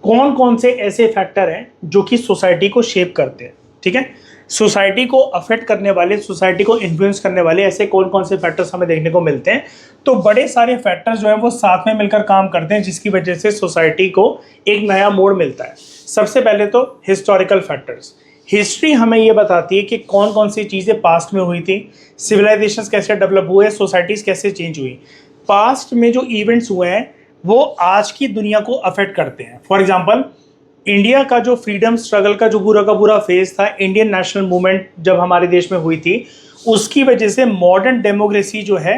कौन कौन से ऐसे फैक्टर हैं जो कि सोसाइटी को शेप करते हैं। ठीक है, सोसाइटी को अफेक्ट करने वाले, सोसाइटी को इन्फ्लुएंस करने वाले ऐसे कौन कौन से फैक्टर्स हमें देखने को मिलते हैं। तो बड़े सारे फैक्टर्स जो हैं वो साथ में मिलकर काम करते हैं जिसकी वजह से सोसाइटी को एक नया मोड़ मिलता है। सबसे पहले तो हिस्टोरिकल फैक्टर्स। हिस्ट्री हमें ये बताती है कि कौन कौन सी चीज़ें पास्ट में हुई थी, सिविलाइजेशंस कैसे डेवलप हुए, सोसाइटीज़ कैसे चेंज हुई। पास्ट में जो इवेंट्स हुए हैं वो आज की दुनिया को अफेक्ट करते हैं। फॉर एग्जांपल, इंडिया का जो फ्रीडम स्ट्रगल का पूरा फेज था, इंडियन नेशनल मूवमेंट जब हमारे देश में हुई थी, उसकी वजह से मॉडर्न डेमोक्रेसी जो है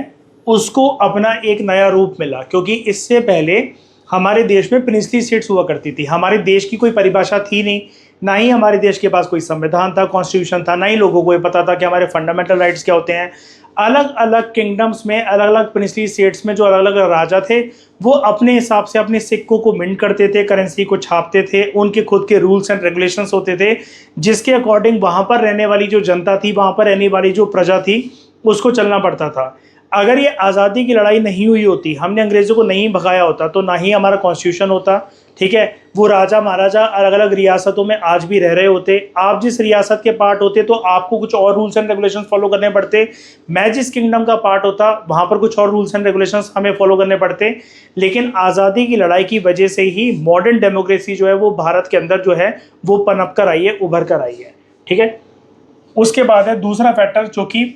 उसको अपना एक नया रूप मिला। क्योंकि इससे पहले हमारे देश में प्रिंसली स्टेट्स हुआ करती थी, हमारे देश की कोई परिभाषा थी नहीं, ना ही हमारे देश के पास कोई संविधान था, कॉन्स्टिट्यूशन था, ना ही लोगों को ये पता था कि हमारे फंडामेंटल राइट्स क्या होते हैं। अलग अलग किंगडम्स में, अलग अलग प्रिंसली स्टेट्स में जो अलग अलग राजा थे वो अपने हिसाब से अपने सिक्कों को मिंट करते थे, करेंसी को छापते थे, उनके खुद के रूल्स एंड रेगुलेशंस होते थे जिसके अकॉर्डिंग वहाँ पर रहने वाली जो जनता थी, वहाँ पर रहने वाली जो प्रजा थी उसको चलना पड़ता था। अगर ये आज़ादी की लड़ाई नहीं हुई होती, हमने अंग्रेज़ों को नहीं भगाया होता, तो ना ही हमारा कॉन्स्टिट्यूशन होता। ठीक है, वो राजा महाराजा अलग अलग रियासतों में आज भी रह रहे होते। आप जिस रियासत के पार्ट होते तो आपको कुछ और रूल्स एंड रेगुलेशंस फॉलो करने पड़ते, मैं जिस किंगडम का पार्ट होता वहाँ पर कुछ और रूल्स एंड रेगुलेशंस हमें फॉलो करने पड़ते। लेकिन आज़ादी की लड़ाई की वजह से ही मॉडर्न डेमोक्रेसी जो है वो भारत के अंदर जो है वो पनप कर आई है, उभर कर आई है। ठीक है, उसके बाद है दूसरा फैक्टर जो कि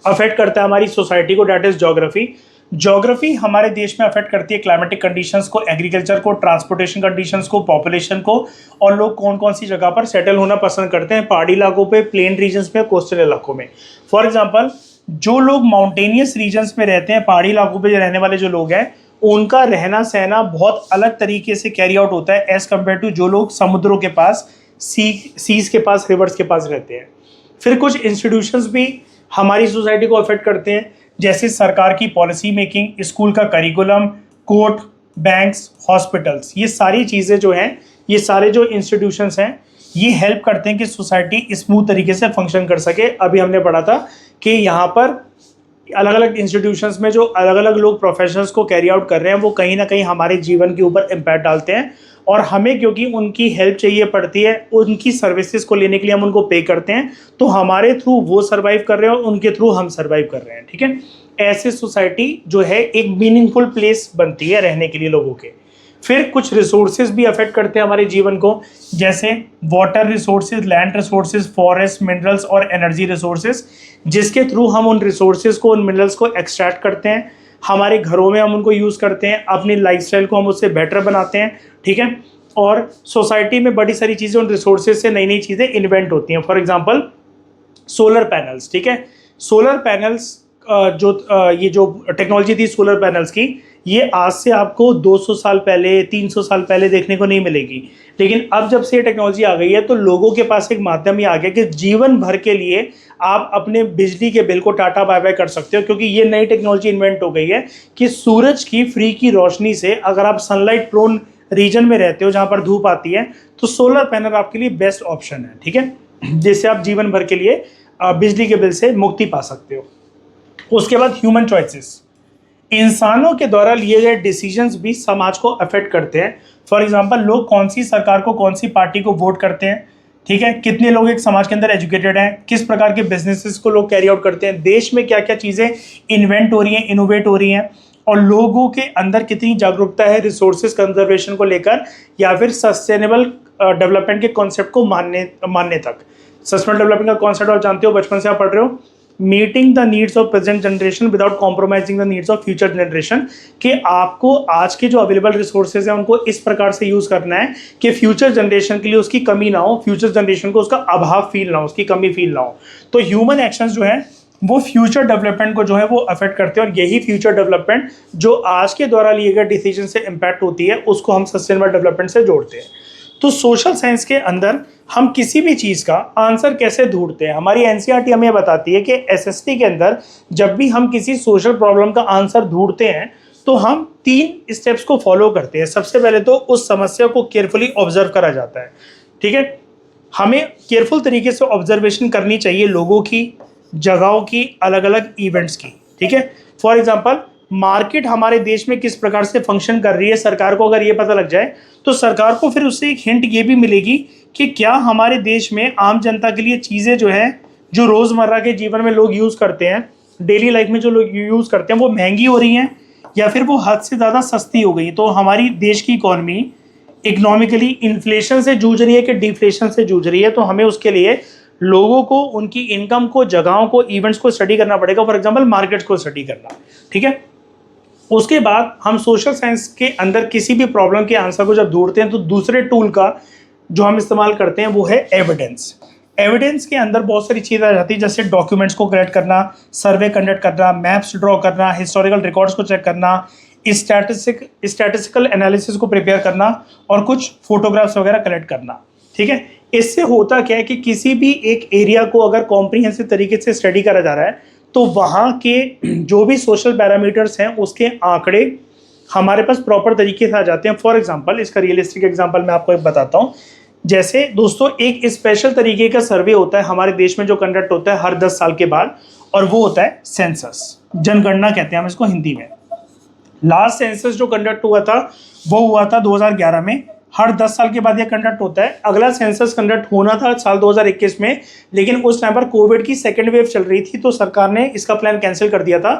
अफेक्ट करता है हमारी सोसाइटी को, डेट इज ज्योग्राफी। ज्योग्राफी हमारे देश में अफेक्ट करती है क्लाइमेटिक कंडीशंस को, एग्रीकल्चर को, ट्रांसपोर्टेशन कंडीशंस को, पॉपुलेशन को, और लोग कौन कौन सी जगह पर सेटल होना पसंद करते हैं, पहाड़ी इलाकों पे, प्लेन रीजन्स में, कोस्टल इलाकों में। फॉर एग्जांपल, जो लोग माउंटेनियस रीजन्स में रहते हैं, पहाड़ी इलाकों पे रहने वाले जो लोग हैं, उनका रहना सहना बहुत अलग तरीके से कैरी आउट होता है एज कम्पेयर टू जो लोग समुद्रों के पास, सीज के पास, रिवर्स के पास रहते हैं। फिर कुछ इंस्टीट्यूशंस भी हमारी सोसाइटी को अफेक्ट करते हैं, जैसे सरकार की पॉलिसी मेकिंग, स्कूल का करिकुलम, कोर्ट, बैंक्स, हॉस्पिटल्स। ये सारी चीज़ें जो हैं, ये सारे जो इंस्टीट्यूशंस हैं, ये हेल्प करते हैं कि सोसाइटी स्मूथ तरीके से फंक्शन कर सके। अभी हमने पढ़ा था कि यहाँ पर अलग अलग इंस्टीट्यूशंस में जो अलग अलग लोग प्रोफेशंस को कैरी आउट कर रहे हैं वो कहीं ना कहीं हमारे जीवन के ऊपर इम्पैक्ट डालते हैं, और हमें क्योंकि उनकी हेल्प चाहिए पड़ती है, उनकी सर्विसेज को लेने के लिए हम उनको पे करते हैं, तो हमारे थ्रू वो सर्वाइव कर रहे हैं और उनके थ्रू हम सर्वाइव कर रहे हैं। ठीक है, ऐसे सोसाइटी जो है एक मीनिंगफुल प्लेस बनती है रहने के लिए लोगों के। फिर कुछ रिसोर्सेज भी अफेक्ट करते हैं हमारे जीवन को, जैसे water resources, land resources, forest, minerals और एनर्जी रिसोर्सेज, जिसके थ्रू हम उन रिसोर्सेज को, उन मिनरल्स को एक्सट्रैक्ट करते हैं, हमारे घरों में हम उनको यूज़ करते हैं, अपनी लाइफस्टाइल को हम उससे बेटर बनाते हैं। ठीक है, और सोसाइटी में बड़ी सारी चीज़ें उन रिसोर्सेज से नई नई चीज़ें इन्वेंट होती हैं। For example, solar panels. ठीक है, सोलर पैनल्स ये जो टेक्नोलॉजी थी सोलर पैनल्स की, ये आज से आपको 200 साल पहले, 300 साल पहले देखने को नहीं मिलेगी। लेकिन अब जब से ये टेक्नोलॉजी आ गई है तो लोगों के पास एक माध्यम ही आ गया कि जीवन भर के लिए आप अपने बिजली के बिल को टाटा बाय बाय कर सकते हो, क्योंकि ये नई टेक्नोलॉजी इन्वेंट हो गई है कि सूरज की फ्री की रोशनी से, अगर आप सनलाइट प्रोन रीजन में रहते हो जहाँ पर धूप आती है, तो सोलर पैनल आपके लिए बेस्ट ऑप्शन है। ठीक है, जिससे आप जीवन भर के लिए बिजली के बिल से मुक्ति पा सकते हो। उसके बाद ह्यूमन चॉइसेस, इंसानों के द्वारा लिए गए डिसीजंस भी समाज को अफेक्ट करते हैं। फॉर एग्जांपल, लोग कौन सी सरकार को, कौन सी पार्टी को वोट करते हैं। ठीक है, कितने लोग एक समाज के अंदर एजुकेटेड हैं, किस प्रकार के बिजनेसेस को लोग कैरी आउट करते हैं, देश में क्या क्या चीज़ें इन्वेंट हो रही हैं, इनोवेट हो रही हैं, और लोगों के अंदर कितनी जागरूकता है रिसोर्सेज कंजर्वेशन को लेकर या फिर सस्टेनेबल डेवलपमेंट के कॉन्सेप्ट को मानने तक। सस्टेनेबल डेवलपमेंट का कॉन्सेप्ट आप जानते हो, बचपन से आप पढ़ रहे हो, meeting the needs of present generation without compromising the needs of future generation, कि आपको आज के जो अवेलेबल रिसोर्सेज हैं उनको इस प्रकार से यूज करना है कि फ्यूचर जनरेशन के लिए उसकी कमी ना हो, फ्यूचर जनरेशन को उसका अभाव फील ना हो, उसकी कमी फील ना हो। तो ह्यूमन एक्शंस जो है वो फ्यूचर डेवलपमेंट को जो है वो अफेक्ट करते हैं, और यही फ्यूचर डेवलपमेंट जो आज के द्वारा लिए गए डिसीजन से इम्पैक्ट होती है उसको हम सस्टेनेबल डेवलपमेंट से जोड़ते हैं। तो सोशल साइंस के अंदर हम किसी भी चीज़ का आंसर कैसे ढूंढते हैं, हमारी एनसीईआरटी हमें बताती है कि एसएसटी के अंदर जब भी हम किसी सोशल प्रॉब्लम का आंसर ढूंढते हैं तो हम 3 स्टेप्स को फॉलो करते हैं। सबसे पहले तो उस समस्या को केयरफुली ऑब्जर्व करा जाता है, ठीक है। हमें केयरफुल तरीके से ऑब्जर्वेशन करनी चाहिए लोगों की, जगहों की, अलग अलग इवेंट्स की, ठीक है। फॉर एग्जांपल मार्केट हमारे देश में किस प्रकार से फंक्शन कर रही है, सरकार को अगर ये पता लग जाए तो सरकार को फिर उससे एक हिंट ये भी मिलेगी कि क्या हमारे देश में आम जनता के लिए चीज़ें जो है, जो रोज़मर्रा के जीवन में लोग यूज़ करते हैं, डेली लाइफ में जो लोग यूज़ करते हैं, वो महंगी हो रही हैं या फिर वो हद से ज़्यादा सस्ती हो गई। तो हमारी देश की इकॉनमी इकोनॉमिकली इन्फ्लेशन से जूझ रही है कि डिफ्लेशन से जूझ रही है, तो हमें उसके लिए लोगों को, उनकी इनकम को, जगहों को, इवेंट्स को स्टडी करना पड़ेगा। फॉर एग्जांपल मार्केट्स को स्टडी करना, ठीक है। उसके बाद हम सोशल साइंस के अंदर किसी भी प्रॉब्लम के आंसर को जब ढूंढते हैं तो दूसरे टूल का जो हम इस्तेमाल करते हैं वो है एविडेंस। एविडेंस के अंदर बहुत सारी चीज़ें आ जाती है, जैसे डॉक्यूमेंट्स को कलेक्ट करना, सर्वे कंडक्ट करना, मैप्स ड्रॉ करना, हिस्टोरिकल रिकॉर्ड्स को चेक करना, स्टैटिस्टिकल एनालिसिस को प्रिपेयर करना और कुछ फोटोग्राफ्स वगैरह कलेक्ट करना, ठीक है। इससे होता क्या है कि किसी भी एक एरिया को अगर कॉम्प्रिहेंसिव तरीके से स्टडी करा जा रहा है तो वहाँ के जो भी सोशल पैरामीटर्स हैं उसके आंकड़े हमारे पास प्रॉपर तरीके से आ जाते हैं। फॉर एग्जांपल, इसका रियलिस्टिक एग्जांपल मैं आपको एक बताता हूँ। जैसे दोस्तों, एक स्पेशल तरीके का सर्वे होता है हमारे देश में जो कंडक्ट होता है हर 10 साल के बाद, और वो होता है सेंसस, जनगणना कहते हैं हम इसको हिंदी में। लास्ट सेंसस जो कंडक्ट हुआ था वो हुआ था 2011 में। हर 10 साल के बाद ये कंडक्ट होता है। अगला सेंसस कंडक्ट होना था साल 2021 में, लेकिन उस टाइम पर कोविड की सेकेंड वेव चल रही थी तो सरकार ने इसका प्लान कैंसिल कर दिया था।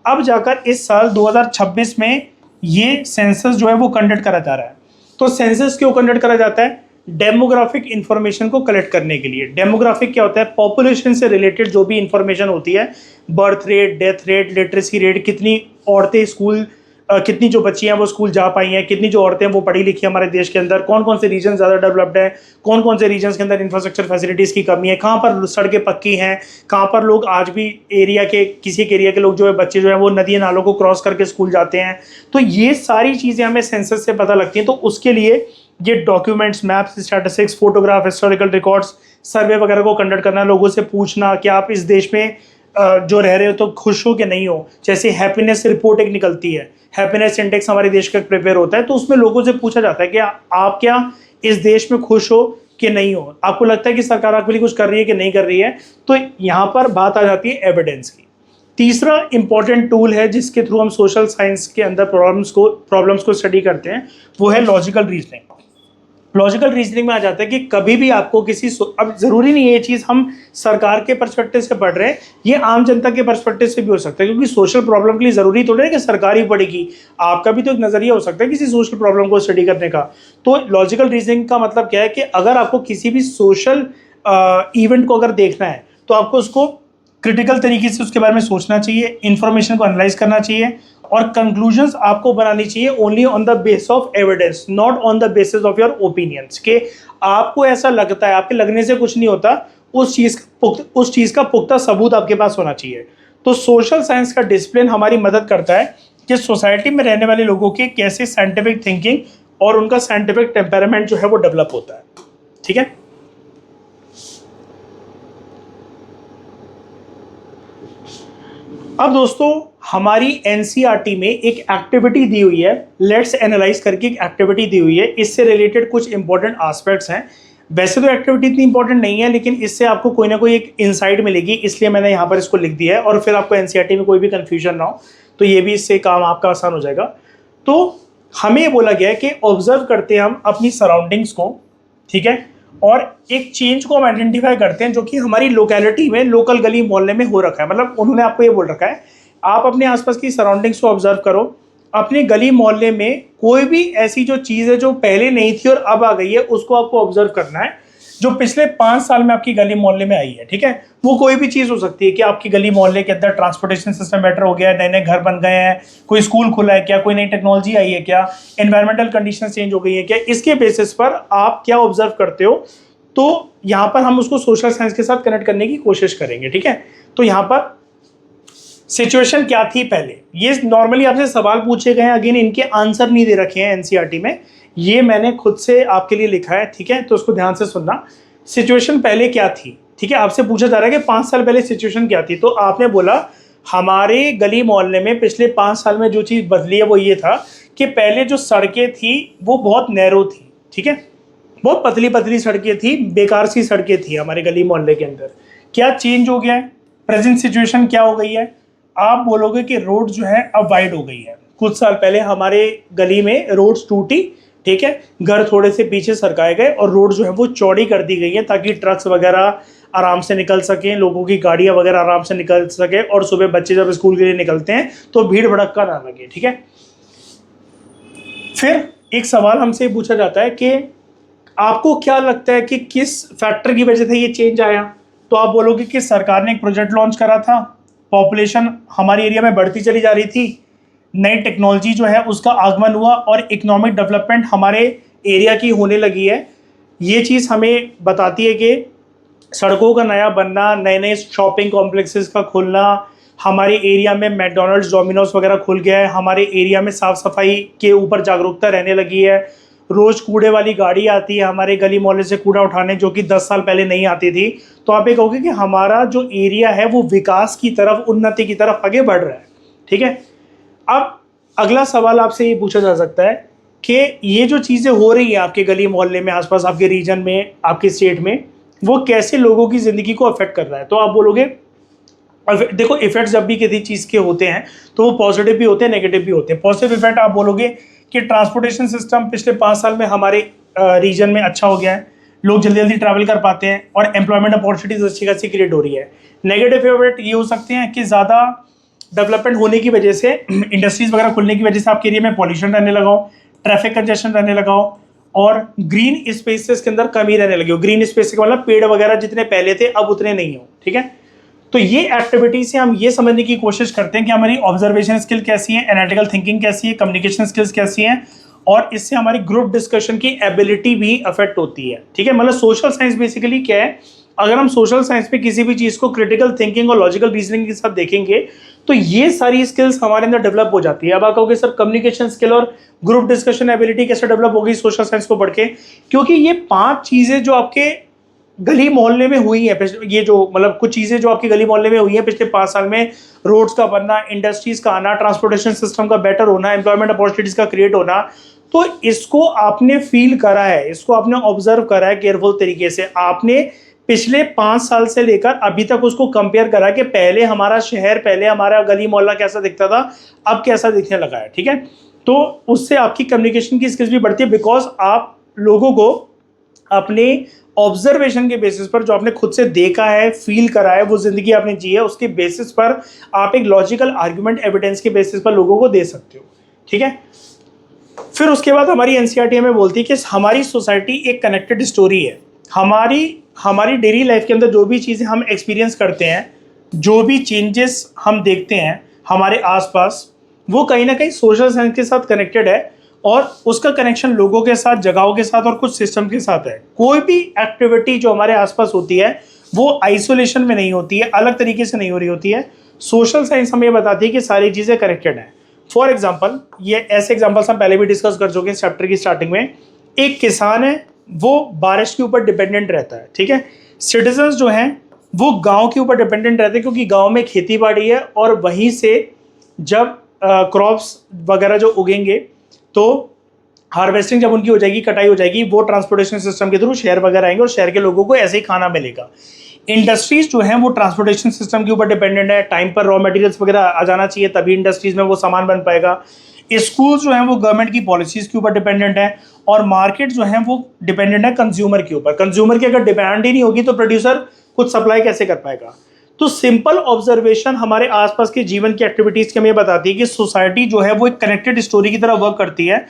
अब जाकर इस साल 2026 में ये सेंसस जो है वो कंडक्ट करा जा रहा है। तो सेंसस क्यों कंडक्ट करा जाता है? डेमोग्राफिक इंफॉर्मेशन को कलेक्ट करने के लिए। डेमोग्राफिक क्या होता है? पॉपुलेशन से रिलेटेड जो भी इंफॉर्मेशन होती है, birth rate, death rate, literacy rate, कितनी औरतें स्कूल, कितनी जो बच्चियां वो स्कूल जा पाई हैं, कितनी जो औरतें वो पढ़ी लिखी हमारे देश के अंदर, कौन कौन से रीजन ज़्यादा डेवलप्ड है, कौन कौन से रीजन्स के अंदर इंफ्रास्ट्रक्चर फैसिलिटीज़ की कमी है, कहाँ पर सड़कें पक्की हैं, कहाँ पर लोग आज भी एरिया के, किसी एक एरिया के लोग जो है, बच्चे जो है वो नदी नालों को क्रॉस करके स्कूल जाते हैं। तो ये सारी चीज़ें हमें सेंसस से पता लगती हैं। तो उसके लिए ये documents, maps, statistics, photograph, historical records, survey वगैरह को कंडक्ट करना, लोगों से पूछना कि आप इस देश में जो रह रहे हो तो खुश हो कि नहीं हो। जैसे हैप्पीनेस रिपोर्ट एक निकलती है, हैप्पीनेस इंडेक्स हमारे देश का प्रिपेयर होता है, तो उसमें लोगों से पूछा जाता है कि आप क्या इस देश में खुश हो कि नहीं हो, आपको लगता है कि सरकार आपके लिए कुछ कर रही है कि नहीं कर रही है। तो यहाँ पर बात आ जाती है एविडेंस की। तीसरा इंपॉर्टेंट टूल है जिसके थ्रू हम सोशल साइंस के अंदर प्रॉब्लम्स को स्टडी करते हैं, वो है लॉजिकल रीजनिंग। लॉजिकल रीजनिंग में आ जाता है कि कभी भी आपको अब ज़रूरी नहीं है ये चीज़ हम सरकार के पर्सपेक्टिव से पढ़ रहे हैं, ये आम जनता के पर्सपेक्टिव से भी हो सकता है, क्योंकि सोशल प्रॉब्लम के लिए ज़रूरी थोड़ी है कि सरकार ही पढ़ेगी, आपका भी तो एक नज़रिया हो सकता है किसी सोशल प्रॉब्लम को स्टडी करने का। तो लॉजिकल रीजनिंग का मतलब क्या है कि अगर आपको किसी भी सोशल इवेंट को अगर देखना है तो आपको उसको क्रिटिकल तरीके से उसके बारे में सोचना चाहिए, इन्फॉर्मेशन को एनालाइज करना चाहिए, और कंक्लूजन्स आपको बनानी चाहिए only on the base of evidence, not on the basis of your opinions. कि आपको ऐसा लगता है, आपके लगने से कुछ नहीं होता, उस चीज़ का पुख्ता सबूत आपके पास होना चाहिए। तो सोशल साइंस का डिसिप्लिन हमारी मदद करता है कि सोसाइटी में रहने वाले लोगों के कैसे साइंटिफिक थिंकिंग और उनका साइंटिफिक टेम्परामेंट जो है वो डेवलप होता है। ठीक है, अब दोस्तों हमारी एनसीईआरटी में एक एक्टिविटी दी हुई है, लेट्स एनालाइज करके एक एक्टिविटी दी हुई है। इससे रिलेटेड कुछ इंपॉर्टेंट एस्पेक्ट्स हैं। वैसे तो एक्टिविटी इतनी इंपॉर्टेंट नहीं है, लेकिन इससे आपको कोई ना कोई एक इनसाइट मिलेगी, इसलिए मैंने यहाँ पर इसको लिख दिया है, और फिर आपको एनसीईआरटी में कोई भी कन्फ्यूजन ना हो तो ये भी इससे काम आपका आसान हो जाएगा। तो हमें ये बोला गया है कि ऑब्जर्व करते हैं हम अपनी सराउंडिंग्स को, ठीक है, और एक चेंज को हम आइडेंटिफाई करते हैं जो कि हमारी लोकेलिटी में, लोकल गली मोहल्ले में हो रखा है। मतलब उन्होंने आपको ये बोल रखा है आप अपने आसपास की सराउंडिंग्स को ऑब्जर्व करो, अपने गली मोहल्ले में कोई भी ऐसी जो चीज़ है जो पहले नहीं थी और अब आ गई है, उसको आपको ऑब्जर्व करना है, जो पिछले 5 साल में आपकी गली मोहल्ले में आई है। ठीक है, वो कोई भी चीज़ हो सकती है कि आपकी गली मोहल्ले के अंदर ट्रांसपोर्टेशन सिस्टम बेटर हो गया है, नए नए घर बन गए हैं, कोई स्कूल खुला है क्या, कोई नई टेक्नोलॉजी आई है क्या, एनवायरमेंटल कंडीशन चेंज हो गई है क्या, इसके बेसिस पर आप क्या ऑब्जर्व करते हो, तो यहाँ पर हम उसको सोशल साइंस के साथ कनेक्ट करने की कोशिश करेंगे। ठीक है, तो यहाँ पर सिचुएशन क्या थी पहले, ये नॉर्मली आपसे सवाल पूछे गए हैं, अगेन इनके आंसर नहीं दे रखे हैं एनसीईआरटी में, ये मैंने खुद से आपके लिए लिखा है। ठीक है, तो उसको ध्यान से सुनना। सिचुएशन पहले क्या थी, ठीक है, आपसे पूछा जा रहा है कि 5 साल पहले सिचुएशन क्या थी, तो आपने बोला हमारे गली मोहल्ले में पिछले 5 साल में जो चीज़ बदली है वो ये था कि पहले जो सड़कें थी वो बहुत नैरो थी। ठीक है, बहुत पतली पतली सड़कें थी, बेकार सी सड़कें थी हमारे गली मोहल्ले के अंदर। क्या चेंज हो गया है, प्रेजेंट सिचुएशन क्या हो गई है, आप बोलोगे कि रोड जो है अब वाइड हो गई है। कुछ साल पहले हमारे गली में रोड्स टूटी, ठीक है, घर थोड़े से पीछे सरकाए गए और रोड जो है वो चौड़ी कर दी गई है ताकि ट्रक्स वगैरह आराम से निकल सकें, लोगों की गाड़ियां वगैरह आराम से निकल सके, और सुबह बच्चे जब स्कूल के लिए निकलते हैं तो भीड़ भड़क्का ना लगे। ठीक है, फिर एक सवाल हमसे पूछा जाता है कि आपको क्या लगता है कि किस फैक्टर की वजह से ये चेंज आया, तो आप बोलोगे कि सरकार ने एक प्रोजेक्ट लॉन्च करा था, पॉपुलेशन हमारे एरिया में बढ़ती चली जा रही थी, नई टेक्नोलॉजी जो है उसका आगमन हुआ और इकोनॉमिक डेवलपमेंट हमारे एरिया की होने लगी है। ये चीज़ हमें बताती है कि सड़कों का नया बनना, नए नए शॉपिंग कॉम्प्लेक्सेस का खुलना, हमारे एरिया में मैकडॉनल्ड्स, डोमिनोज वगैरह खुल गया है, हमारे एरिया में साफ़ सफाई के ऊपर जागरूकता रहने लगी है, रोज़ कूड़े वाली गाड़ी आती है हमारे गली मोहल्ले से कूड़ा उठाने, जो कि 10 साल पहले नहीं आती थी। तो आप ये कहोगे कि हमारा जो एरिया है वो विकास की तरफ, उन्नति की तरफ आगे बढ़ रहा है। ठीक है, अब अगला सवाल आपसे ये पूछा जा सकता है कि ये जो चीज़ें हो रही हैं आपके गली मोहल्ले में, आसपास आपके रीजन में, आपके स्टेट में, वो कैसे लोगों की ज़िंदगी को अफेक्ट कर रहा है। तो आप बोलोगे, देखो इफेक्ट्स जब भी किसी चीज़ के होते हैं तो वो पॉजिटिव भी होते हैं, नेगेटिव भी होते हैं। पॉजिटिव इफेक्ट आप बोलोगे कि ट्रांसपोर्टेशन सिस्टम पिछले 5 साल में हमारे रीजन में अच्छा हो गया है, लोग जल्दी जल्दी ट्रैवल कर पाते हैं और एम्प्लॉयमेंट अपॉर्चुनिटीज अच्छी खासी क्रिएट हो रही है। नेगेटिव इफेक्ट ये हो सकते हैं कि ज़्यादा डेवलपमेंट होने की वजह से, इंडस्ट्रीज वगैरह खुलने की वजह से आपके एरिया में पॉल्यूशन रहने लगा हो, ट्रैफिक कंजेशन रहने लगा हो, और ग्रीन स्पेसेस के अंदर कमी रहने लगी हो। ग्रीन स्पेस का मतलब पेड़ वगैरह जितने पहले थे अब उतने नहीं हो। ठीक है, तो ये एक्टिविटी से हम ये समझने की कोशिश करते हैं कि हमारी ऑब्जर्वेशन स्किल कैसी है, एनालिटिकल थिंकिंग कैसी है, कम्युनिकेशन स्किल्स कैसी हैं, और इससे हमारी ग्रुप डिस्कशन की एबिलिटी भी अफेक्ट होती है। ठीक है, मतलब सोशल साइंस बेसिकली क्या है, अगर हम सोशल साइंस में किसी भी चीज़ को क्रिटिकल थिंकिंग और लॉजिकल रीजनिंग के साथ देखेंगे तो ये सारी स्किल्स हमारे अंदर डेवलप हो जाती है। अब आप कहोगे सर कम्युनिकेशन स्किल और ग्रुप डिस्कशन एबिलिटी कैसे डेवलप होगी सोशल साइंस को पढ़ के, क्योंकि ये 5 चीज़ें जो आपके गली मोहल्ले में हुई है, ये जो मतलब कुछ चीज़ें जो आपकी गली मोहल्ले में हुई हैं पिछले 5 साल में, रोड्स का बनना, इंडस्ट्रीज का आना, ट्रांसपोर्टेशन सिस्टम का बेटर होना, एम्प्लॉयमेंट अपॉर्चुनिटीज का क्रिएट होना, तो इसको आपने फील करा है, इसको आपने ऑब्जर्व करा है केयरफुल तरीके से। आपने पिछले 5 साल से लेकर अभी तक उसको कंपेयर करा कि पहले हमारा शहर, पहले हमारा गली मोहल्ला कैसा दिखता था, अब कैसा दिखने लगा है। ठीक है, तो उससे आपकी कम्युनिकेशन की स्किल्स भी बढ़ती है, बिकॉज आप लोगों को अपने ऑब्जर्वेशन के बेसिस पर, जो आपने खुद से देखा है, फील करा है, वो जिंदगी आपने जी है, उसके बेसिस पर आप एक लॉजिकल आर्ग्यूमेंट एविडेंस के बेसिस पर लोगों को दे सकते हो। ठीक है, फिर उसके बाद हमारी एनसीईआरटी हमें बोलती है कि हमारी सोसाइटी एक कनेक्टेड स्टोरी है। हमारी डेली लाइफ के अंदर जो भी चीज़ें हम एक्सपीरियंस करते हैं, जो भी चेंजेस हम देखते हैं हमारे आसपास, वो कहीं ना कहीं सोशल साइंस के साथ कनेक्टेड है, और उसका कनेक्शन लोगों के साथ, जगहों के साथ और कुछ सिस्टम के साथ है। कोई भी एक्टिविटी जो हमारे आसपास होती है वो आइसोलेशन में नहीं होती है, अलग तरीके से नहीं हो रही होती है। सोशल साइंस हमें बताती है कि सारी चीज़ें कनेक्टेड हैं। फॉर एग्जाम्पल, ये ऐसे एग्जाम्पल्स हम पहले भी डिस्कस कर चुके हैं चैप्टर की स्टार्टिंग में। एक किसान है, वो बारिश के ऊपर डिपेंडेंट रहता है। ठीक है, सिटीजन्स जो हैं वो गाँव के ऊपर डिपेंडेंट रहते हैं, क्योंकि गाँव में खेती बाड़ी है, और वहीं से जब क्रॉप्स वगैरह जो उगेंगे तो हार्वेस्टिंग जब उनकी हो जाएगी, कटाई हो जाएगी, वो ट्रांसपोर्टेशन सिस्टम के थ्रू शहर वगैरह आएंगे और शहर के लोगों को ऐसे ही खाना मिलेगा। इंडस्ट्रीज जो हैं वो ट्रांसपोर्टेशन सिस्टम के ऊपर डिपेंडेंट है, टाइम पर रॉ मटेरियल्स वगैरह आ जाना चाहिए तभी इंडस्ट्रीज में वो सामान बन पाएगा। स्कूल जो है वो गवर्नमेंट की पॉलिसीज के ऊपर डिपेंडेंट है, और मार्केट जो है वो डिपेंडेंट है कंज्यूमर के ऊपर। कंज्यूमर की अगर डिमांड ही नहीं होगी तो प्रोड्यूसर खुद सप्लाई कैसे कर पाएगा। तो सिंपल ऑब्जर्वेशन हमारे आसपास के जीवन की एक्टिविटीज के हमें बताती है कि सोसाइटी जो है वो एक कनेक्टेड स्टोरी की तरह वर्क करती है।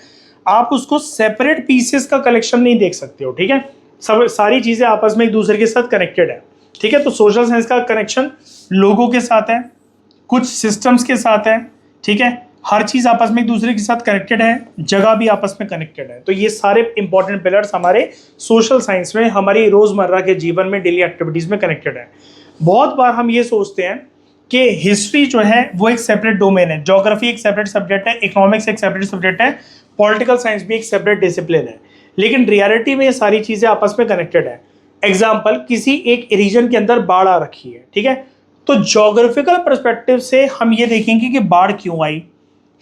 आप उसको सेपरेट पीसेस का कलेक्शन नहीं देख सकते हो, ठीक है। सब सारी चीजें आपस में एक दूसरे के साथ कनेक्टेड है, ठीक है। तो सोशल साइंस का कनेक्शन लोगों के साथ है, कुछ सिस्टम्स के साथ है, ठीक है। हर चीज आपस में एक दूसरे के साथ कनेक्टेड है, जगह भी आपस में कनेक्टेड है। तो ये सारे इंपॉर्टेंट पिलर्स हमारे सोशल साइंस में हमारी रोजमर्रा के जीवन में डेली एक्टिविटीज में कनेक्टेड है। बहुत बार हम ये सोचते हैं कि हिस्ट्री जो है वो एक सेपरेट डोमेन है, ज्योग्राफी एक सेपरेट सब्जेक्ट है, इकोनॉमिक्स एक सेपरेट सब्जेक्ट है, पॉलिटिकल साइंस भी एक सेपरेट डिसिप्लिन है। लेकिन रियलिटी में ये सारी चीजें आपस में कनेक्टेड है। एग्जाम्पल, किसी एक रीजन के अंदर बाढ़ आ रखी है, ठीक है। तो ज्योग्राफिकल पर्सपेक्टिव से हम ये देखेंगे कि बाढ़ क्यों आई,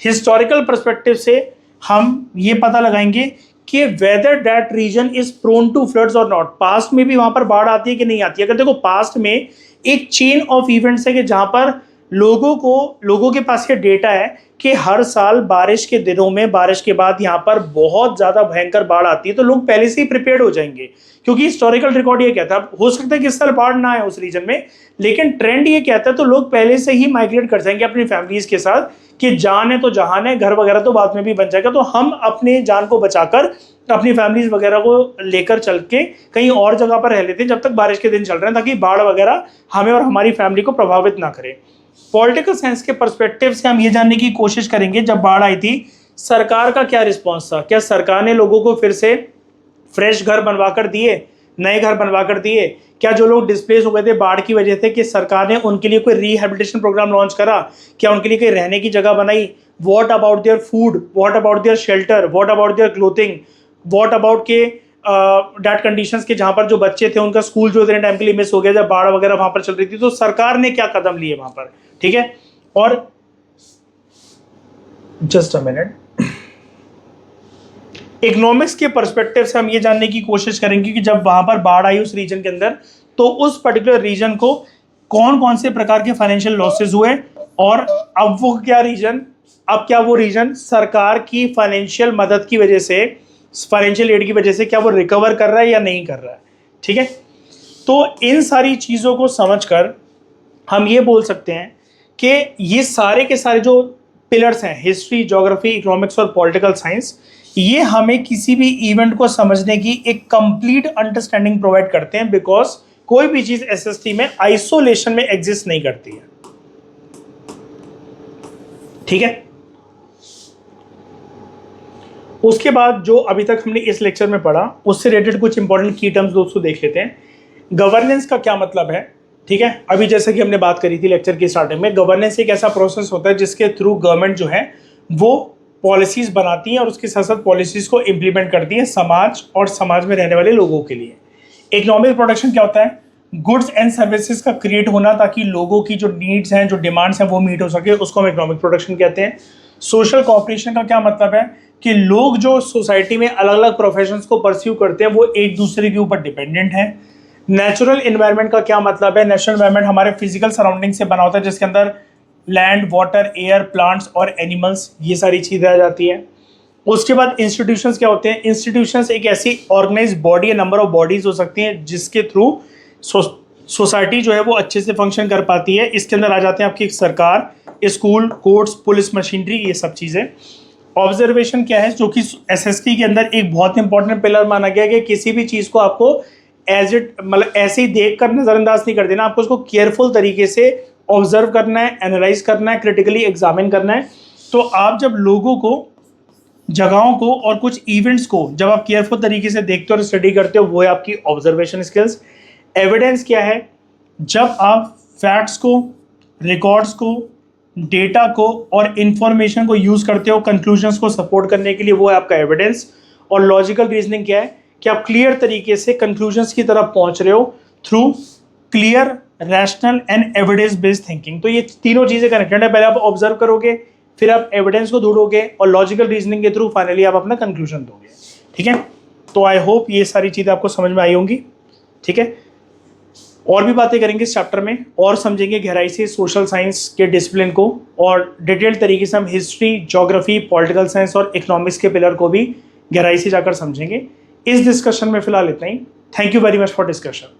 हिस्टोरिकल पर्सपेक्टिव से हम ये पता लगाएंगे कि whether that region is prone to floods और नॉट, पास्ट में भी वहां पर बाढ़ आती है कि नहीं आती है। अगर देखो पास्ट में एक चेन ऑफ इवेंट्स है कि जहां पर लोगों के पास ये डेटा है कि हर साल बारिश के दिनों में, बारिश के बाद यहाँ पर बहुत ज्यादा भयंकर बाढ़ आती है, तो लोग पहले से ही प्रिपेयर्ड हो जाएंगे, क्योंकि हिस्टोरिकल रिकॉर्ड ये कहता है। हो सकता है कि इस साल बाढ़ ना आए उस रीजन में, लेकिन ट्रेंड ये कहता है, तो लोग पहले से ही माइग्रेट कर जाएंगे अपनी फैमिलीज के साथ कि जान है तो जहान है, घर वगैरह तो बाद में भी बन जाएगा। तो हम अपने जान को बचाकर अपनी फैमिलीज वगैरह को लेकर चल के कहीं और जगह पर रह लेते हैं जब तक बारिश के दिन चल रहे हैं, ताकि बाढ़ वगैरह हमें और हमारी फैमिली को प्रभावित ना करे। पॉलिटिकल साइंस के पर्सपेक्टिव से हम ये जानने की कोशिश करेंगे, जब बाढ़ आई थी सरकार का क्या रिस्पॉन्स था, क्या सरकार ने लोगों को फिर से फ्रेश घर बनवा कर दिए, नए घर बनवा कर दिए, क्या जो लोग डिस्प्लेस हो गए थे बाढ़ की वजह से, कि सरकार ने उनके लिए कोई रिहेबिलिटेशन प्रोग्राम लॉन्च करा, क्या उनके लिए कोई रहने की जगह बनाई, what about their food, what about their shelter, what about their clothing, what about के डेट कंडीशंस के जहां पर जो बच्चे थे उनका स्कूल जो इतने टाइम के लिए मिस हो गया जब बाढ़ वगैरह वहां पर चल रही थी, तो सरकार ने क्या कदम लिए वहां पर, ठीक है। और जस्ट अ मिनट, इकोनॉमिक्स के पर्सपेक्टिव से हम ये जानने की कोशिश करेंगे कि जब वहां पर बाढ़ आई उस रीजन के अंदर, तो उस पर्टिकुलर रीजन को कौन कौन से प्रकार के फाइनेंशियल लॉसेस हुए, और अब क्या वो रीजन सरकार की फाइनेंशियल मदद की वजह से, फाइनेंशियल एड की वजह से क्या वो रिकवर कर रहा है या नहीं कर रहा है, ठीक है। तो इन सारी चीजों को समझकर हम ये बोल सकते हैं कि ये सारे के सारे जो पिलर्स हैं, हिस्ट्री, ज्योग्राफी, इकोनॉमिक्स और पॉलिटिकल साइंस, ये हमें किसी भी इवेंट को समझने की एक कंप्लीट अंडरस्टैंडिंग प्रोवाइड करते हैं, बिकॉज कोई भी चीज एसएसटी में आइसोलेशन में एग्जिस्ट नहीं करती है, ठीक है। उसके बाद जो अभी तक हमने इस लेक्चर में पढ़ा उससे रिलेटेड कुछ इंपॉर्टेंट की टर्म्स दोस्तों देख लेते हैं। गवर्नेंस का क्या मतलब है, ठीक है। अभी जैसे कि हमने बात करी थी लेक्चर की स्टार्टिंग में, गवर्नेंस एक ऐसा प्रोसेस होता है जिसके थ्रू गवर्नमेंट जो है वो पॉलिसीज बनाती है और उसके साथ साथ पॉलिसीज को इम्प्लीमेंट करती है समाज और समाज में रहने वाले लोगों के लिए। इकोनॉमिक प्रोडक्शन क्या होता है, गुड्स एंड सर्विसेज का क्रिएट होना ताकि लोगों की जो नीड्स हैं, जो डिमांड्स हैं वो मीट हो सके, उसको हम इकोनॉमिक प्रोडक्शन कहते हैं। सोशल कोऑपरेशन का क्या मतलब है कि लोग जो सोसाइटी में अलग अलग प्रोफेशंस को परस्यू करते हैं वो एक दूसरे के ऊपर डिपेंडेंट हैं। नेचुरल इन्वायरमेंट का क्या मतलब है, नेचुरल इन्वायरमेंट हमारे फिजिकल सराउंडिंग से बना होता है जिसके अंदर लैंड, वाटर, एयर, प्लांट्स और एनिमल्स, ये सारी चीज़ें आ जाती हैं। उसके बाद इंस्टीट्यूशंस क्या होते हैं, इंस्टीट्यूशंस एक ऐसी ऑर्गेनाइज बॉडी या नंबर ऑफ बॉडीज हो सकती हैं जिसके थ्रू सोसाइटी जो है वो अच्छे से फंक्शन कर पाती है। इसके अंदर आ जाते हैं आपकी सरकार, स्कूल, कोर्ट्स, पुलिस मशीनरी, ये सब चीज़ें। ऑब्जर्वेशन क्या है, जो कि एसएसटी के अंदर एक बहुत इंपॉर्टेंट पिलर माना गया कि किसी भी चीज़ को आपको एज इट मतलब ऐसे ही देख कर नज़रअंदाज नहीं कर देना, आपको उसको केयरफुल तरीके से ऑब्जर्व करना है, एनालाइज करना है, क्रिटिकली एग्जामिन करना है। तो आप जब लोगों को, जगहों को और कुछ इवेंट्स को जब आप केयरफुल तरीके से देखते हो और स्टडी करते हो, वो है आपकी ऑब्जर्वेशन स्किल्स। एविडेंस क्या है, जब आप फैक्ट्स को, रिकॉर्ड्स को, डेटा को और इंफॉर्मेशन को यूज करते हो कंक्लूजन्स को सपोर्ट करने के लिए, वो है आपका एविडेंस। और लॉजिकल रीजनिंग क्या है कि आप क्लियर तरीके से कंक्लूजन्स की तरफ पहुंच रहे हो through clear, rational and evidence based thinking. तो ये तीनों चीजें कनेक्टेड है, पहले आप ऑब्जर्व करोगे, फिर आप एविडेंस को ढूंढोगे और लॉजिकल रीजनिंग के थ्रू फाइनली आप अपना कंक्लूजन दोगे, ठीक है। तो आई होप ये सारी चीज़ें आपको समझ में आई होंगी, ठीक है। और भी बातें करेंगे इस चैप्टर में और समझेंगे गहराई से सोशल साइंस के डिसिप्लिन को, और डिटेल्ड तरीके से हम हिस्ट्री, ज्योग्राफी, पॉलिटिकल साइंस और इकोनॉमिक्स के पिलर को भी गहराई से जाकर समझेंगे। इस डिस्कशन में फिलहाल इतना ही। Thank you very much for discussion.